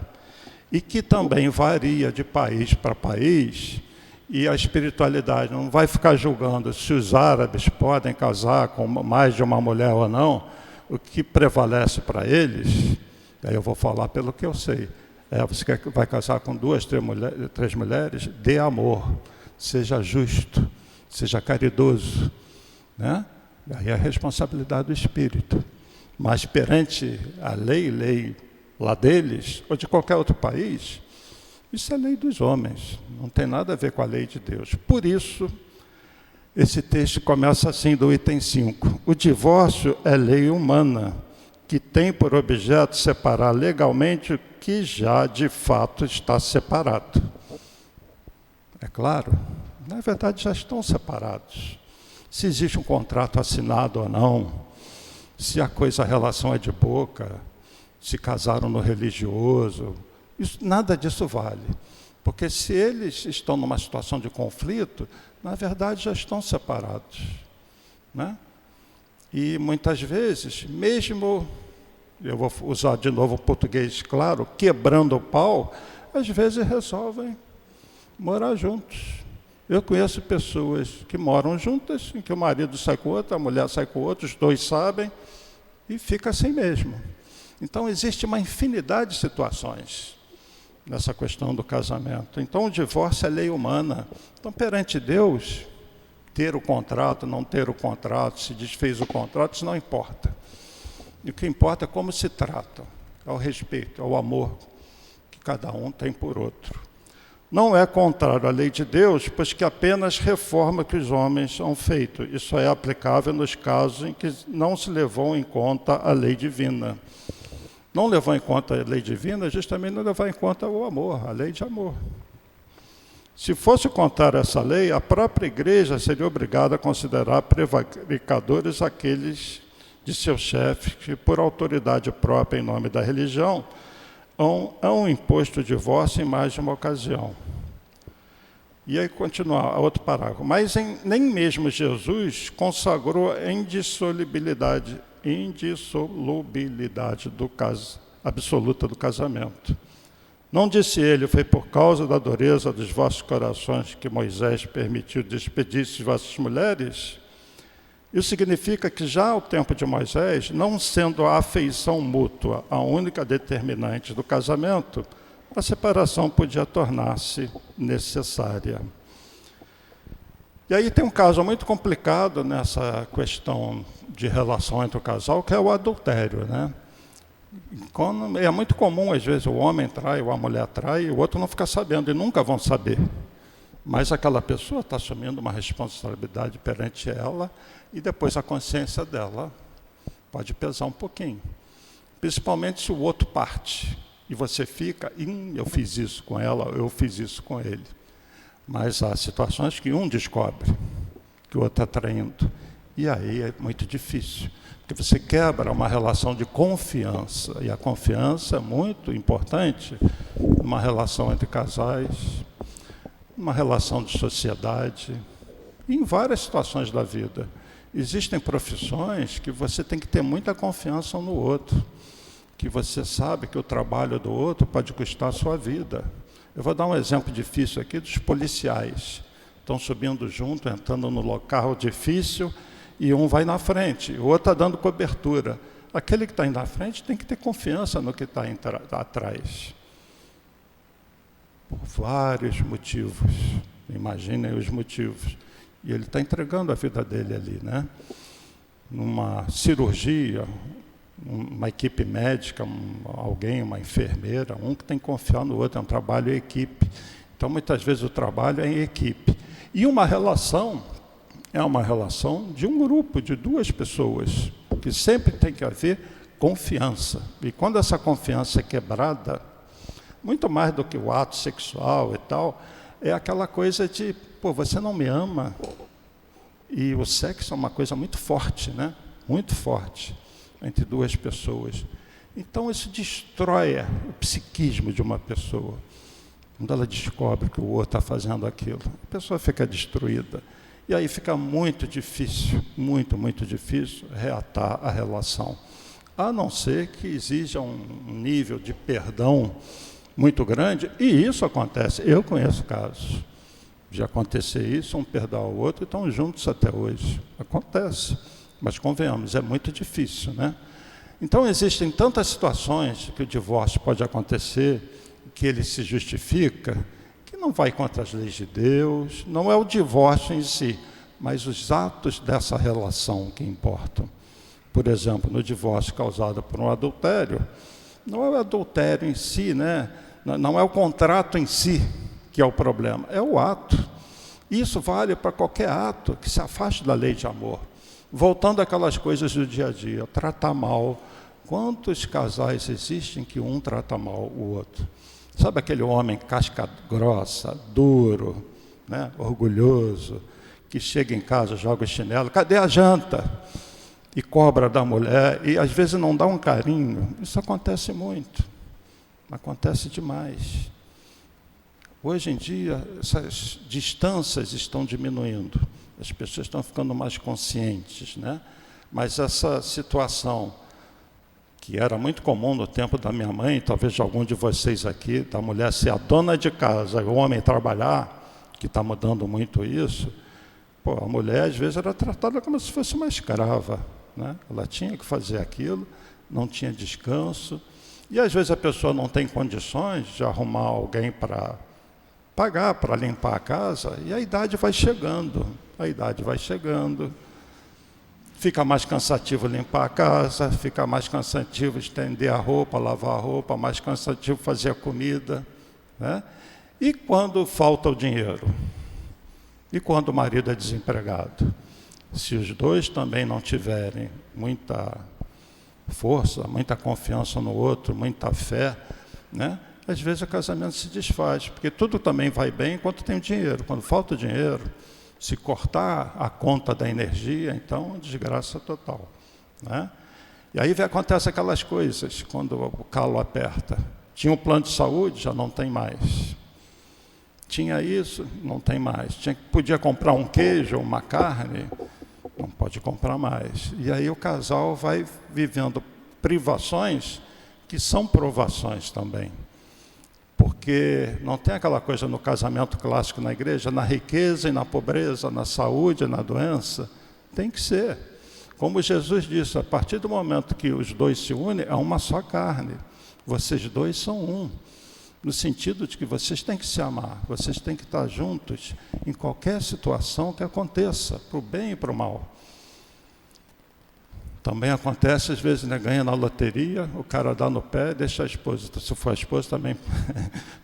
e que também varia de país para país, e a espiritualidade não vai ficar julgando se os árabes podem casar com mais de uma mulher ou não. O que prevalece para eles, aí eu vou falar pelo que eu sei, você vai casar com 2, 3 mulheres, dê amor, seja justo, seja caridoso, né? Aí é a responsabilidade do espírito. Mas perante a lei lá deles, ou de qualquer outro país, isso é lei dos homens, não tem nada a ver com a lei de Deus. Por isso, esse texto começa assim, do item 5. O divórcio é lei humana, que tem por objeto separar legalmente o que já de fato está separado. É claro, na verdade já estão separados. Se existe um contrato assinado ou não, se a relação é de boca, se casaram no religioso, nada disso vale. Porque se eles estão numa situação de conflito, na verdade já estão separados, né? E muitas vezes, mesmo, eu vou usar de novo o português claro, quebrando o pau, às vezes resolvem morar juntos. Eu conheço pessoas que moram juntas, em que o marido sai com outra, a mulher sai com outro, os dois sabem, e fica assim mesmo. Então, existe uma infinidade de situações nessa questão do casamento. Então, o divórcio é lei humana. Então, perante Deus, ter o contrato, não ter o contrato, se desfez o contrato, isso não importa. E o que importa é como se trata, é o respeito, é o amor que cada um tem por outro. Não é contrário à lei de Deus, pois que apenas reforma que os homens são feitos. Isso é aplicável nos casos em que não se levou em conta a lei divina. Não levou em conta a lei divina, justamente não levou em conta o amor, a lei de amor. Se fosse contar essa lei, a própria igreja seria obrigada a considerar prevaricadores aqueles de seus chefes que, por autoridade própria em nome da religião, hão imposto o divórcio em mais de uma ocasião. E aí continuar, outro parágrafo. Mas nem mesmo Jesus consagrou a indissolubilidade absoluta do casamento. Não disse ele, foi por causa da dureza dos vossos corações que Moisés permitiu despedir-se de vossas mulheres? Isso significa que já ao tempo de Moisés, não sendo a afeição mútua a única determinante do casamento, a separação podia tornar-se necessária. E aí tem um caso muito complicado nessa questão de relação entre o casal, que é o adultério, né? É muito comum, às vezes, o homem trai ou a mulher trai e o outro não fica sabendo, e nunca vão saber. Mas aquela pessoa está assumindo uma responsabilidade perante ela e depois a consciência dela pode pesar um pouquinho. Principalmente se o outro parte e você fica, eu fiz isso com ela, eu fiz isso com ele. Mas há situações que um descobre que o outro está traindo. E aí é muito difícil, porque você quebra uma relação de confiança. E a confiança é muito importante numa relação entre casais, numa relação de sociedade, em várias situações da vida. Existem profissões que você tem que ter muita confiança um no outro, que você sabe que o trabalho do outro pode custar a sua vida. Eu vou dar um exemplo difícil aqui dos policiais. Estão subindo junto, entrando no local difícil, e um vai na frente, o outro está dando cobertura. Aquele que está indo na frente tem que ter confiança no que está atrás. Por vários motivos. Imaginem os motivos. E ele está entregando a vida dele ali, né? Numa cirurgia, uma equipe médica, uma enfermeira, um que tem que confiar no outro, é um trabalho em equipe. Então, muitas vezes, o trabalho é em equipe. E uma relação é uma relação de um grupo, de duas pessoas, que sempre tem que haver confiança. E quando essa confiança é quebrada, muito mais do que o ato sexual e tal, é aquela coisa de, você não me ama. E o sexo é uma coisa muito forte, né? Muito forte, entre duas pessoas. Então, isso destrói o psiquismo de uma pessoa. Quando ela descobre que o outro está fazendo aquilo, a pessoa fica destruída. E aí fica muito difícil, muito difícil reatar a relação. A não ser que exija um nível de perdão muito grande, e isso acontece. Eu conheço casos de acontecer isso, um perdoar o outro, e estão juntos até hoje. Acontece, mas convenhamos, é muito difícil, né? Então, existem tantas situações que o divórcio pode acontecer, que ele se justifica, que não vai contra as leis de Deus, não é o divórcio em si, mas os atos dessa relação que importam. por exemplo, no divórcio causado por um adultério, não é o adultério em si, né? Não é o contrato em si que é o problema, é o ato. Isso vale para qualquer ato que se afaste da lei de amor. Voltando àquelas coisas do dia a dia, tratar mal. Quantos casais existem que um trata mal o outro? Sabe aquele homem casca grossa, duro, né? Orgulhoso, que chega em casa, joga o chinelo, cadê a janta? E cobra da mulher, e às vezes não dá um carinho. Isso acontece muito, acontece demais. Hoje em dia, essas distâncias estão diminuindo, as pessoas estão ficando mais conscientes, né? Mas essa situação, que era muito comum no tempo da minha mãe, talvez de algum de vocês aqui, da mulher ser a dona de casa e o homem trabalhar, que está mudando muito isso, a mulher às vezes era tratada como se fosse uma escrava, né? Ela tinha que fazer aquilo, não tinha descanso, e às vezes a pessoa não tem condições de arrumar alguém para pagar, para limpar a casa, e a idade vai chegando, fica mais cansativo limpar a casa, fica mais cansativo estender a roupa, lavar a roupa, mais cansativo fazer a comida, né? E quando falta o dinheiro? E quando o marido é desempregado? Se os dois também não tiverem muita força, muita confiança no outro, muita fé, né? Às vezes o casamento se desfaz, porque tudo também vai bem enquanto tem o dinheiro. Quando falta o dinheiro, se cortar a conta da energia, então desgraça total, né? E aí acontece aquelas coisas, quando o calo aperta. Tinha um plano de saúde, já não tem mais. Tinha isso, não tem mais. Podia comprar um queijo, uma carne, não pode comprar mais. E aí o casal vai vivendo privações que são provações também. Porque não tem aquela coisa no casamento clássico na igreja, na riqueza e na pobreza, na saúde e na doença. Tem que ser. Como Jesus disse, a partir do momento que os dois se unem, é uma só carne. Vocês dois são um. No sentido de que vocês têm que se amar, vocês têm que estar juntos em qualquer situação que aconteça, para o bem e para o mal. Também acontece, às vezes, né, ganha na loteria, o cara dá no pé, deixa a esposa. Se for a esposa, também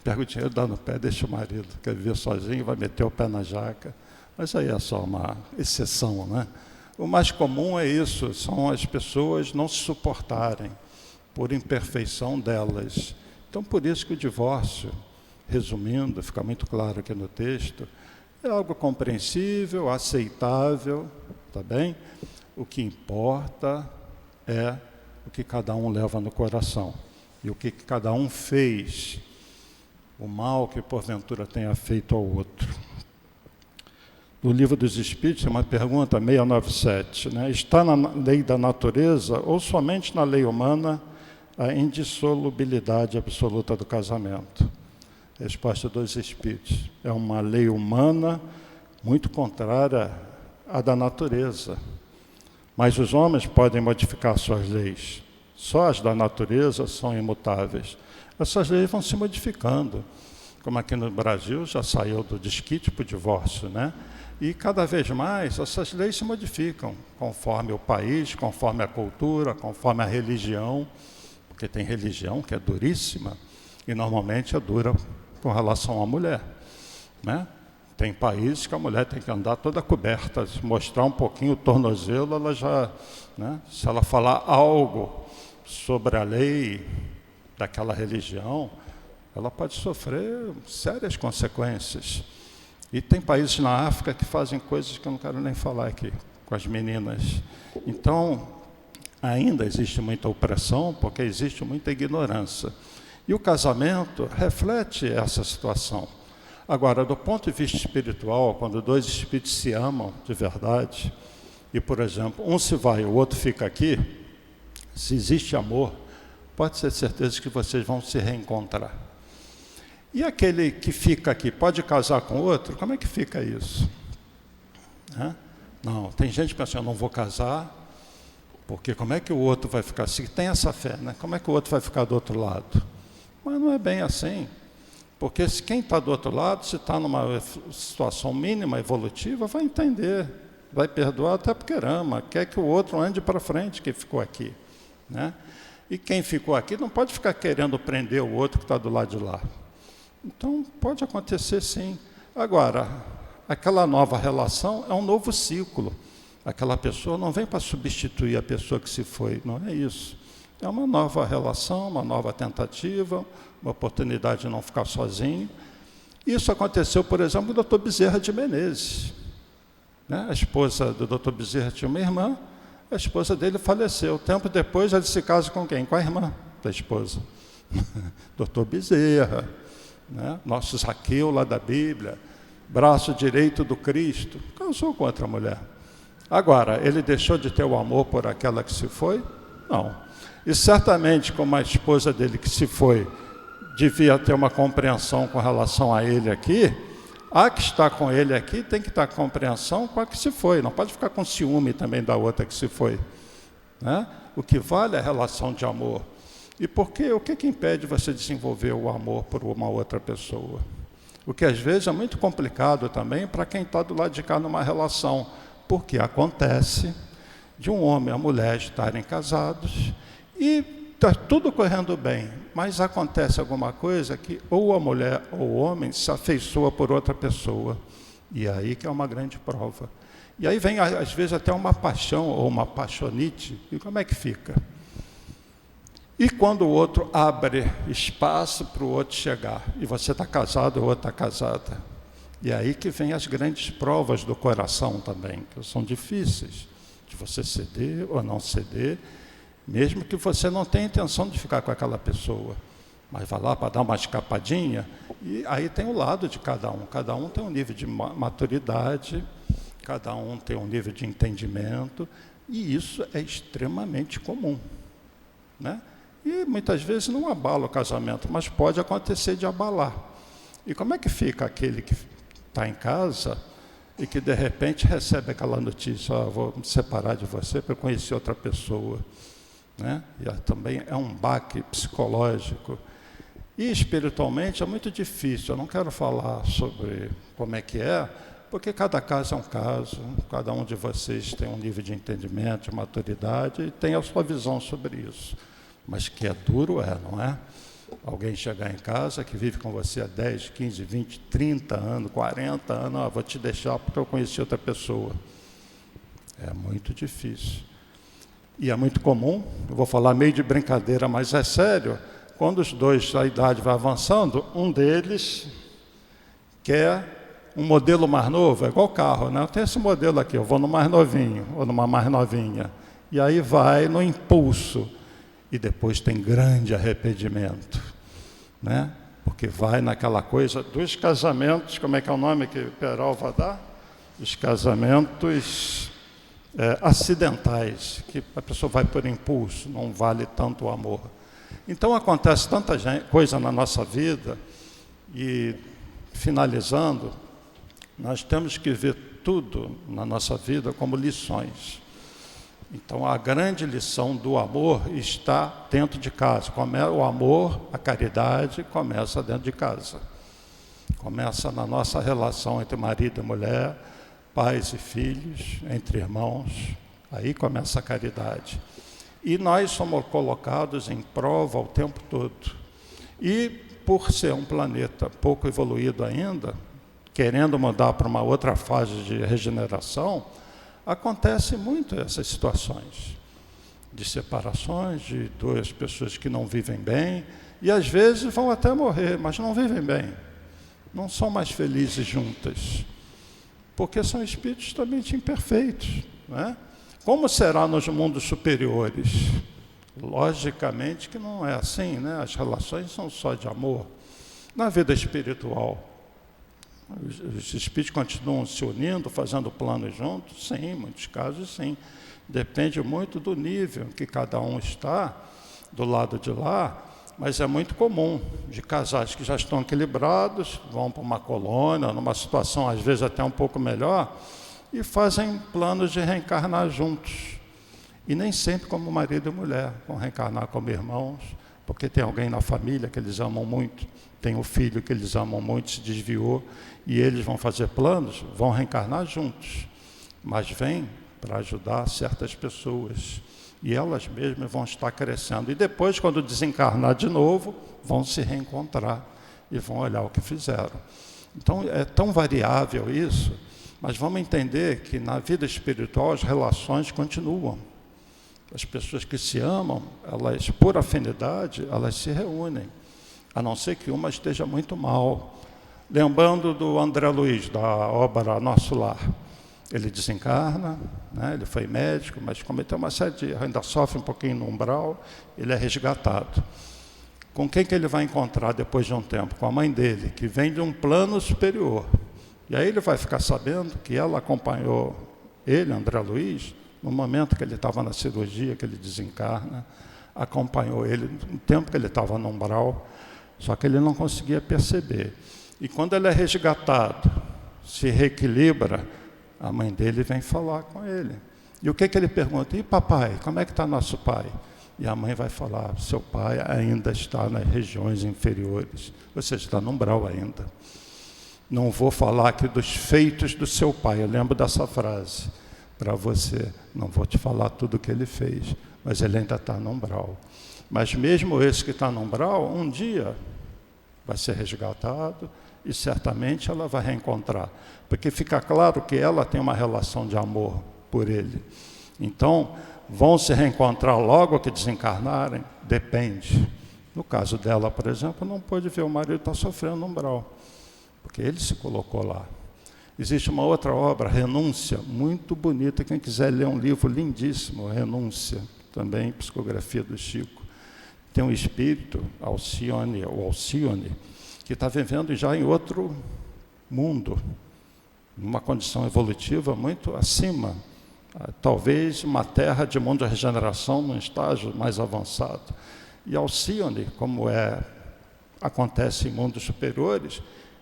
pega o dinheiro, dá no pé, deixa o marido. Quer viver sozinho, vai meter o pé na jaca. Mas aí é só uma exceção, né? O mais comum é isso, são as pessoas não se suportarem por imperfeição delas. Então, por isso que o divórcio, resumindo, fica muito claro aqui no texto, é algo compreensível, aceitável, tá bem? O que importa é o que cada um leva no coração e o que cada um fez, o mal que porventura tenha feito ao outro. No Livro dos Espíritos, uma pergunta 697, né? Está na lei da natureza ou somente na lei humana a indissolubilidade absoluta do casamento? Resposta dos Espíritos: é uma lei humana muito contrária à da natureza. Mas os homens podem modificar suas leis. Só as da natureza são imutáveis. Essas leis vão se modificando. Como aqui no Brasil já saiu do desquite para o divórcio, né? E cada vez mais essas leis se modificam, conforme o país, conforme a cultura, conforme a religião, porque tem religião que é duríssima, e normalmente é dura com relação à mulher, né? Tem países que a mulher tem que andar toda coberta, se mostrar um pouquinho o tornozelo, ela já, né? Se ela falar algo sobre a lei daquela religião, ela pode sofrer sérias consequências. E tem países na África que fazem coisas que eu não quero nem falar aqui, com as meninas. Então, ainda existe muita opressão, porque existe muita ignorância. E o casamento reflete essa situação. Agora, do ponto de vista espiritual, quando dois espíritos se amam de verdade, e, por exemplo, um se vai, o outro fica aqui, se existe amor, pode ter certeza que vocês vão se reencontrar. E aquele que fica aqui, pode casar com o outro? Como é que fica isso? Não, tem gente que pensa, eu não vou casar, porque como é que o outro vai ficar? Se tem essa fé, né? Como é que o outro vai ficar do outro lado? Mas não é bem assim. Porque se quem está do outro lado, se está numa situação mínima, evolutiva, vai entender vai perdoar até porque ama, quer que o outro ande para frente, que ficou aqui, né? E quem ficou aqui não pode ficar querendo prender o outro que está do lado de lá. Então, pode acontecer sim. Agora, aquela nova relação é um novo ciclo. Aquela pessoa não vem para substituir a pessoa que se foi, não é isso. É uma nova relação, uma nova tentativa, uma oportunidade de não ficar sozinho. Isso aconteceu, por exemplo, com o Dr. Bezerra de Menezes, né? A esposa do Dr. Bezerra tinha uma irmã, a esposa dele faleceu. Tempo depois, ele se casa com quem? Com a irmã da esposa. Dr. Bezerra, né? Nosso Zaqueu lá da Bíblia, braço direito do Cristo, casou com outra mulher. Agora, ele deixou de ter o amor por aquela que se foi? Não. E certamente, como a esposa dele que se foi, devia ter uma compreensão com relação a ele aqui, a que está com ele aqui tem que estar com compreensão com a que se foi. Não pode ficar com ciúme também da outra que se foi, né? O que vale é a relação de amor. E o que impede você desenvolver o amor por uma outra pessoa? O que às vezes é muito complicado também para quem está do lado de cá numa relação, porque acontece de um homem e a mulher estarem casados e está tudo correndo bem, mas acontece alguma coisa que ou a mulher ou o homem se afeiçoa por outra pessoa. E aí que é uma grande prova. E aí vem, às vezes, até uma paixão ou uma paixonite. E como é que fica? E quando o outro abre espaço para o outro chegar, e você está casado ou outra está casada, e aí que vem as grandes provas do coração também, que são difíceis, de você ceder ou não ceder, mesmo que você não tenha intenção de ficar com aquela pessoa, mas vai lá para dar uma escapadinha, e aí tem o lado de cada um tem um nível de maturidade, cada um tem um nível de entendimento, e isso é extremamente comum, né? E muitas vezes não abala o casamento, mas pode acontecer de abalar. E como é que fica aquele que está em casa e que de repente recebe aquela notícia, vou me separar de você para conhecer outra pessoa, né? E também é um baque psicológico. E espiritualmente é muito difícil. Eu não quero falar sobre como é que é, porque cada caso é um caso, cada um de vocês tem um nível de entendimento, de maturidade e tem a sua visão sobre isso. Mas que é duro, não é? Alguém chegar em casa que vive com você há 10, 15, 20, 30 anos, 40 anos, vou te deixar porque eu conheci outra pessoa. É muito difícil. E é muito comum, eu vou falar meio de brincadeira, mas é sério, quando os dois, a idade vai avançando, um deles quer um modelo mais novo, é igual carro, né? Eu tenho esse modelo aqui, eu vou no mais novinho, ou numa mais novinha. E aí vai no impulso. E depois tem grande arrependimento, né? Porque vai naquela coisa dos casamentos, como é que é o nome que Peralva dá? Os casamentos acidentais, que a pessoa vai por impulso, não vale tanto o amor. Então acontece tanta coisa na nossa vida, e finalizando, nós temos que ver tudo na nossa vida como lições. Então, a grande lição do amor está dentro de casa. O amor, a caridade, começa dentro de casa. Começa na nossa relação entre marido e mulher, pais e filhos, entre irmãos. Aí começa a caridade. E nós somos colocados em prova o tempo todo. E, por ser um planeta pouco evoluído ainda, querendo mudar para uma outra fase de regeneração, acontece muito essas situações de separações, de duas pessoas que não vivem bem, e às vezes vão até morrer, mas não vivem bem, não são mais felizes juntas, porque são espíritos totalmente imperfeitos, né? Como será nos mundos superiores? Logicamente que não é assim, né? As relações são só de amor. Na vida espiritual, os espíritos continuam se unindo, fazendo planos juntos? Sim, em muitos casos sim. Depende muito do nível que cada um está do lado de lá, mas é muito comum de casais que já estão equilibrados, vão para uma colônia, numa situação às vezes até um pouco melhor, e fazem planos de reencarnar juntos. E nem sempre como marido e mulher, vão reencarnar como irmãos, porque tem alguém na família que eles amam muito, tem um filho que eles amam muito, se desviou, e eles vão fazer planos, vão reencarnar juntos. mas vem para ajudar certas pessoas. E elas mesmas vão estar crescendo. E depois, quando desencarnar de novo, vão se reencontrar e vão olhar o que fizeram. Então, é tão variável isso, mas vamos entender que na vida espiritual as relações continuam. As pessoas que se amam, elas, por afinidade, elas se reúnem, a não ser que uma esteja muito mal. Lembrando do André Luiz, da obra Nosso Lar. Ele desencarna, né? Ele foi médico, mas cometeu uma série de erros, ainda sofre um pouquinho no umbral, ele é resgatado. Com quem que ele vai encontrar depois de um tempo? Com a mãe dele, que vem de um plano superior. E aí ele vai ficar sabendo que ela acompanhou ele, André Luiz, no momento que ele estava na cirurgia, que ele desencarna, acompanhou ele no tempo que ele estava no umbral, só que ele não conseguia perceber. E quando ele é resgatado, se reequilibra, a mãe dele vem falar com ele. E o que ele pergunta? E papai, como é que está nosso pai? E a mãe vai falar, seu pai ainda está nas regiões inferiores, ou seja, está no umbral ainda. Não vou falar aqui dos feitos do seu pai, eu lembro dessa frase para você, não vou te falar tudo o que ele fez, mas ele ainda está no umbral. Mas mesmo esse que está no umbral, um dia vai ser resgatado e certamente ela vai reencontrar, porque fica claro que ela tem uma relação de amor por ele. Então, vão se reencontrar logo que desencarnarem? Depende. No caso dela, por exemplo, não pôde ver o marido estar sofrendo no umbral, porque ele se colocou lá. Existe uma outra obra, Renúncia, muito bonita. Quem quiser ler um livro lindíssimo, Renúncia, também psicografia do Chico. Tem um espírito, Alcione, que está vivendo já em outro mundo, numa condição evolutiva muito acima. Talvez uma terra de mundo de regeneração num estágio mais avançado. E Alcione, como acontece em mundos superiores,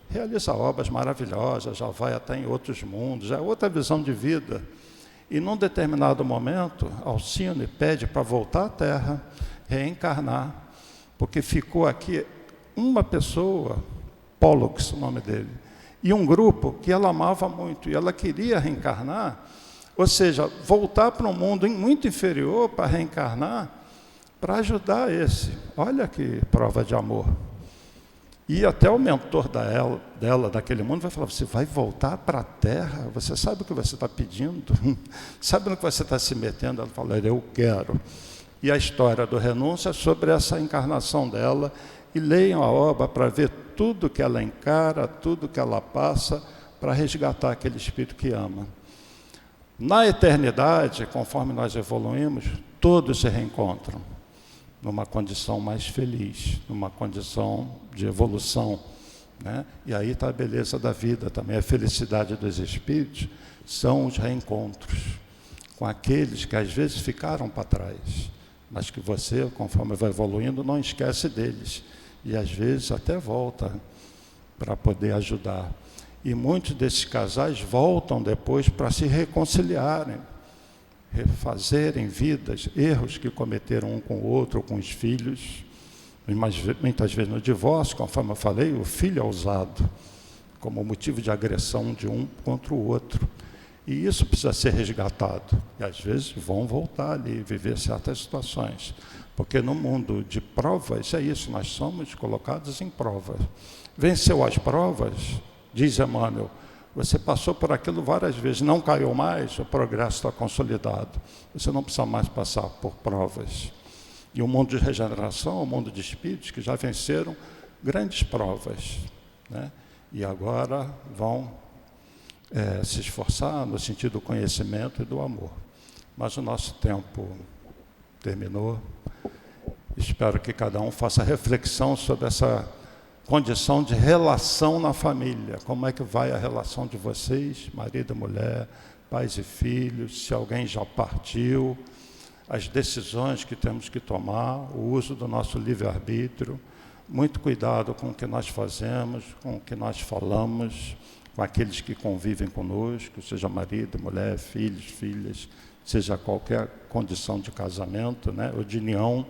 realiza obras maravilhosas, já vai até em outros mundos, já é outra visão de vida. E num determinado momento, Alcione pede para voltar à Terra, reencarnar, porque ficou aqui uma pessoa, Pollux, o nome dele, e um grupo que ela amava muito, e ela queria reencarnar, ou seja, voltar para um mundo muito inferior para reencarnar, para ajudar esse. Olha que prova de amor. E até o mentor dela, daquele mundo, vai falar, você vai voltar para a Terra? Você sabe o que você está pedindo? Sabe no que você está se metendo? Ela fala, eu quero. E a história do Renúncia é sobre essa encarnação dela. E leiam a obra para ver tudo que ela encara, tudo que ela passa, para resgatar aquele espírito que ama. Na eternidade, conforme nós evoluímos, todos se reencontram numa condição mais feliz, numa condição de evolução, né? E aí está a beleza da vida também, a felicidade dos espíritos são os reencontros com aqueles que às vezes ficaram para trás, mas que você, conforme vai evoluindo, não esquece deles, e às vezes até volta para poder ajudar. E muitos desses casais voltam depois para se reconciliarem, refazerem vidas, erros que cometeram um com o outro, com os filhos. Mas muitas vezes no divórcio, conforme eu falei, o filho é usado como motivo de agressão de um contra o outro. E isso precisa ser resgatado. E às vezes vão voltar ali, viver certas situações. Porque no mundo de provas, é isso, nós somos colocados em provas. Venceu as provas, diz Emmanuel, você passou por aquilo várias vezes, não caiu mais, o progresso está consolidado. Você não precisa mais passar por provas. E o mundo de regeneração, o mundo de espíritos que já venceram grandes provas, né? E agora vão se esforçar no sentido do conhecimento e do amor. Mas o nosso tempo terminou. Espero que cada um faça reflexão sobre essa condição de relação na família. Como é que vai a relação de vocês, marido e mulher, pais e filhos, se alguém já partiu, as decisões que temos que tomar, o uso do nosso livre-arbítrio. Muito cuidado com o que nós fazemos, com o que nós falamos, com aqueles que convivem conosco, seja marido, mulher, filhos, filhas, seja qualquer condição de casamento, né, ou de união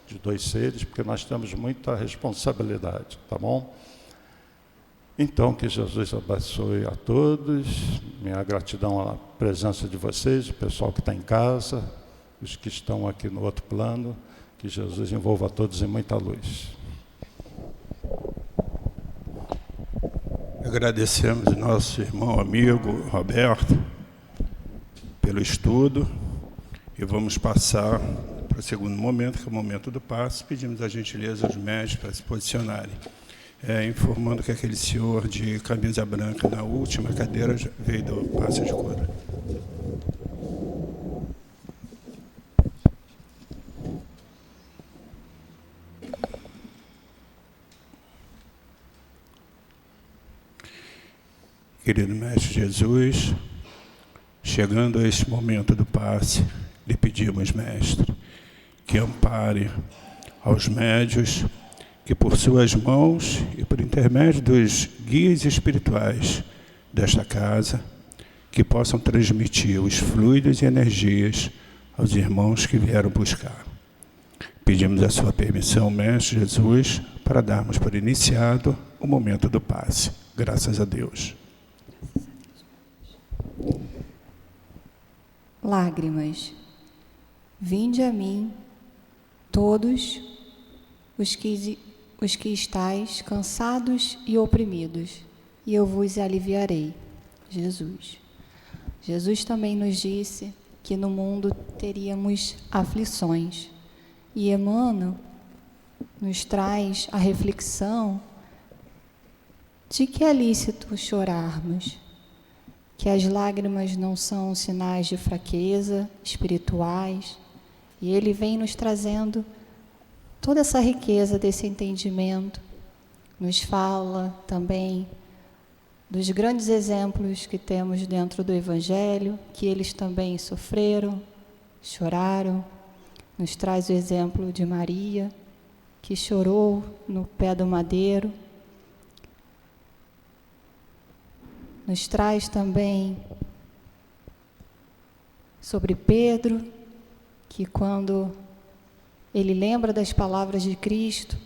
de dois seres, porque nós temos muita responsabilidade, tá bom? Então, que Jesus abençoe a todos, minha gratidão à presença de vocês, o pessoal que está em casa, os que estão aqui no outro plano, que Jesus envolva a todos em muita luz. Agradecemos ao nosso irmão, amigo Roberto, pelo estudo, e vamos passar para o segundo momento, que é o momento do passe. Pedimos a gentileza aos médicos para se posicionarem. Informando que aquele senhor de camisa branca na última cadeira veio do passe de cura. Querido Mestre Jesus, chegando a este momento do passe, lhe pedimos, Mestre, que ampare aos médios, que por suas mãos e por intermédio dos guias espirituais desta casa, que possam transmitir os fluidos e energias aos irmãos que vieram buscar. Pedimos a sua permissão, Mestre Jesus, para darmos por iniciado o momento do passe. Graças a Deus. Lágrimas. Vinde a mim, todos os que estáis cansados e oprimidos, e eu vos aliviarei. Jesus. Jesus também nos disse que no mundo teríamos aflições. E Emmanuel nos traz a reflexão de que é lícito chorarmos, que as lágrimas não são sinais de fraqueza espirituais, e ele vem nos trazendo toda essa riqueza desse entendimento, nos fala também dos grandes exemplos que temos dentro do Evangelho, que eles também sofreram, choraram, nos traz o exemplo de Maria, que chorou no pé do madeiro, nos traz também sobre Pedro, que quando ele lembra das palavras de Cristo,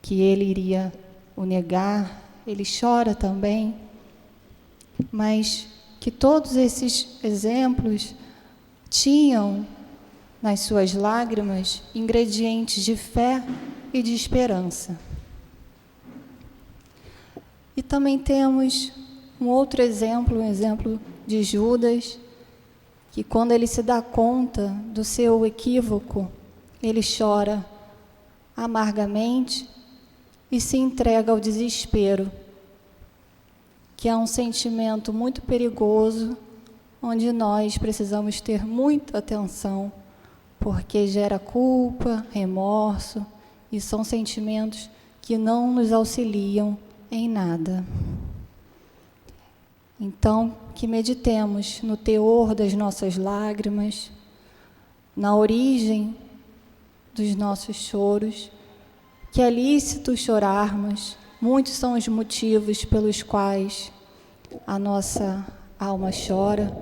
que ele iria o negar, ele chora também, mas que todos esses exemplos tinham nas suas lágrimas ingredientes de fé e de esperança. E também temos um outro exemplo, um exemplo de Judas, que quando ele se dá conta do seu equívoco, ele chora amargamente e se entrega ao desespero, que é um sentimento muito perigoso, onde nós precisamos ter muita atenção, porque gera culpa, remorso, e são sentimentos que não nos auxiliam em nada. Então, que meditemos no teor das nossas lágrimas, na origem dos nossos choros, que é lícito chorarmos. Muitos são os motivos pelos quais a nossa alma chora,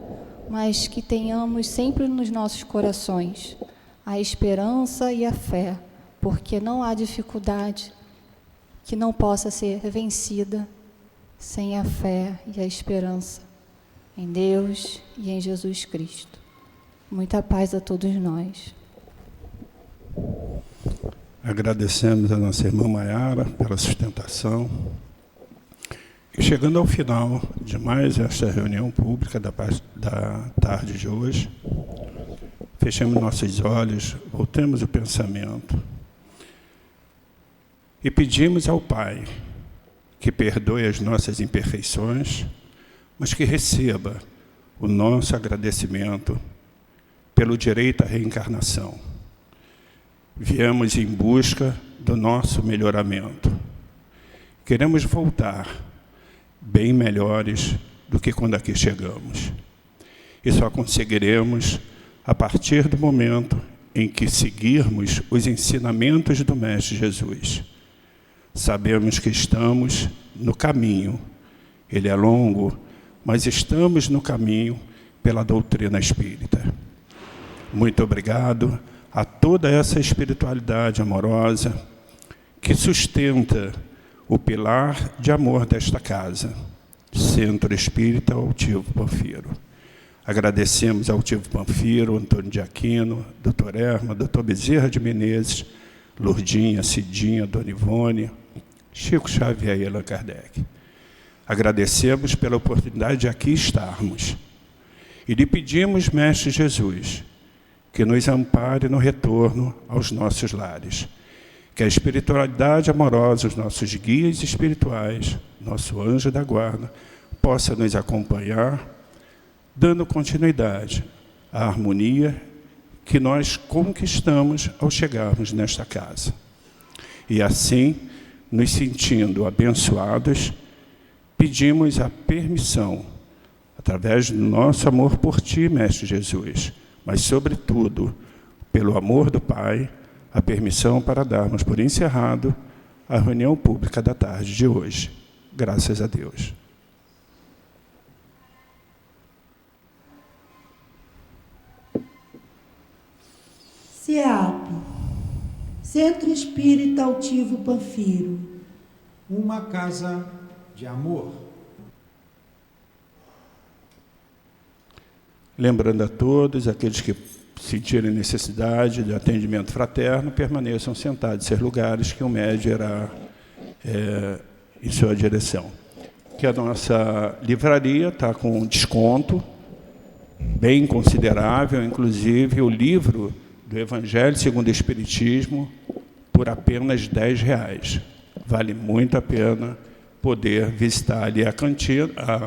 mas que tenhamos sempre nos nossos corações a esperança e a fé, porque não há dificuldade que não possa ser vencida sem a fé e a esperança em Deus e em Jesus Cristo. Muita paz a todos nós. Agradecemos a nossa irmã Maiara pela sustentação. E chegando ao final de mais esta reunião pública da tarde de hoje, fechemos nossos olhos, voltemos o pensamento e pedimos ao Pai que perdoe as nossas imperfeições, mas que receba o nosso agradecimento pelo direito à reencarnação. Viemos em busca do nosso melhoramento. Queremos voltar bem melhores do que quando aqui chegamos. E só conseguiremos a partir do momento em que seguirmos os ensinamentos do Mestre Jesus. Sabemos que estamos no caminho. Ele é longo, mas estamos no caminho pela doutrina espírita. Muito obrigado a toda essa espiritualidade amorosa que sustenta o pilar de amor desta casa, Centro Espírita Altivo Panfiro. Agradecemos ao Altivo Panfiro, Antônio de Aquino, Dr. Erma, Dr. Bezerra de Menezes, Lourdinha, Cidinha, Dona Ivone, Chico Xavier e Allan Kardec. Agradecemos pela oportunidade de aqui estarmos. E lhe pedimos, Mestre Jesus, que nos ampare no retorno aos nossos lares. Que a espiritualidade amorosa, os nossos guias espirituais, nosso anjo da guarda, possa nos acompanhar, dando continuidade à harmonia que nós conquistamos ao chegarmos nesta casa. E assim, nos sentindo abençoados, pedimos a permissão, através do nosso amor por Ti, Mestre Jesus, mas, sobretudo, pelo amor do Pai, a permissão para darmos por encerrado a reunião pública da tarde de hoje. Graças a Deus. CEAP, Centro Espírita Altivo Panfiro. Uma casa de amor. Lembrando a todos, aqueles que sentirem necessidade de atendimento fraterno, permaneçam sentados em seus lugares, que o médium irá em sua direção. Que a nossa livraria está com um desconto bem considerável, inclusive o livro do Evangelho segundo o Espiritismo, por apenas R$10. Vale muito a pena poder visitar ali a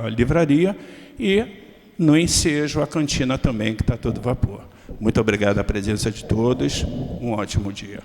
livraria e, no ensejo, a cantina também, que está todo vapor. Muito obrigado à presença de todos. Um ótimo dia.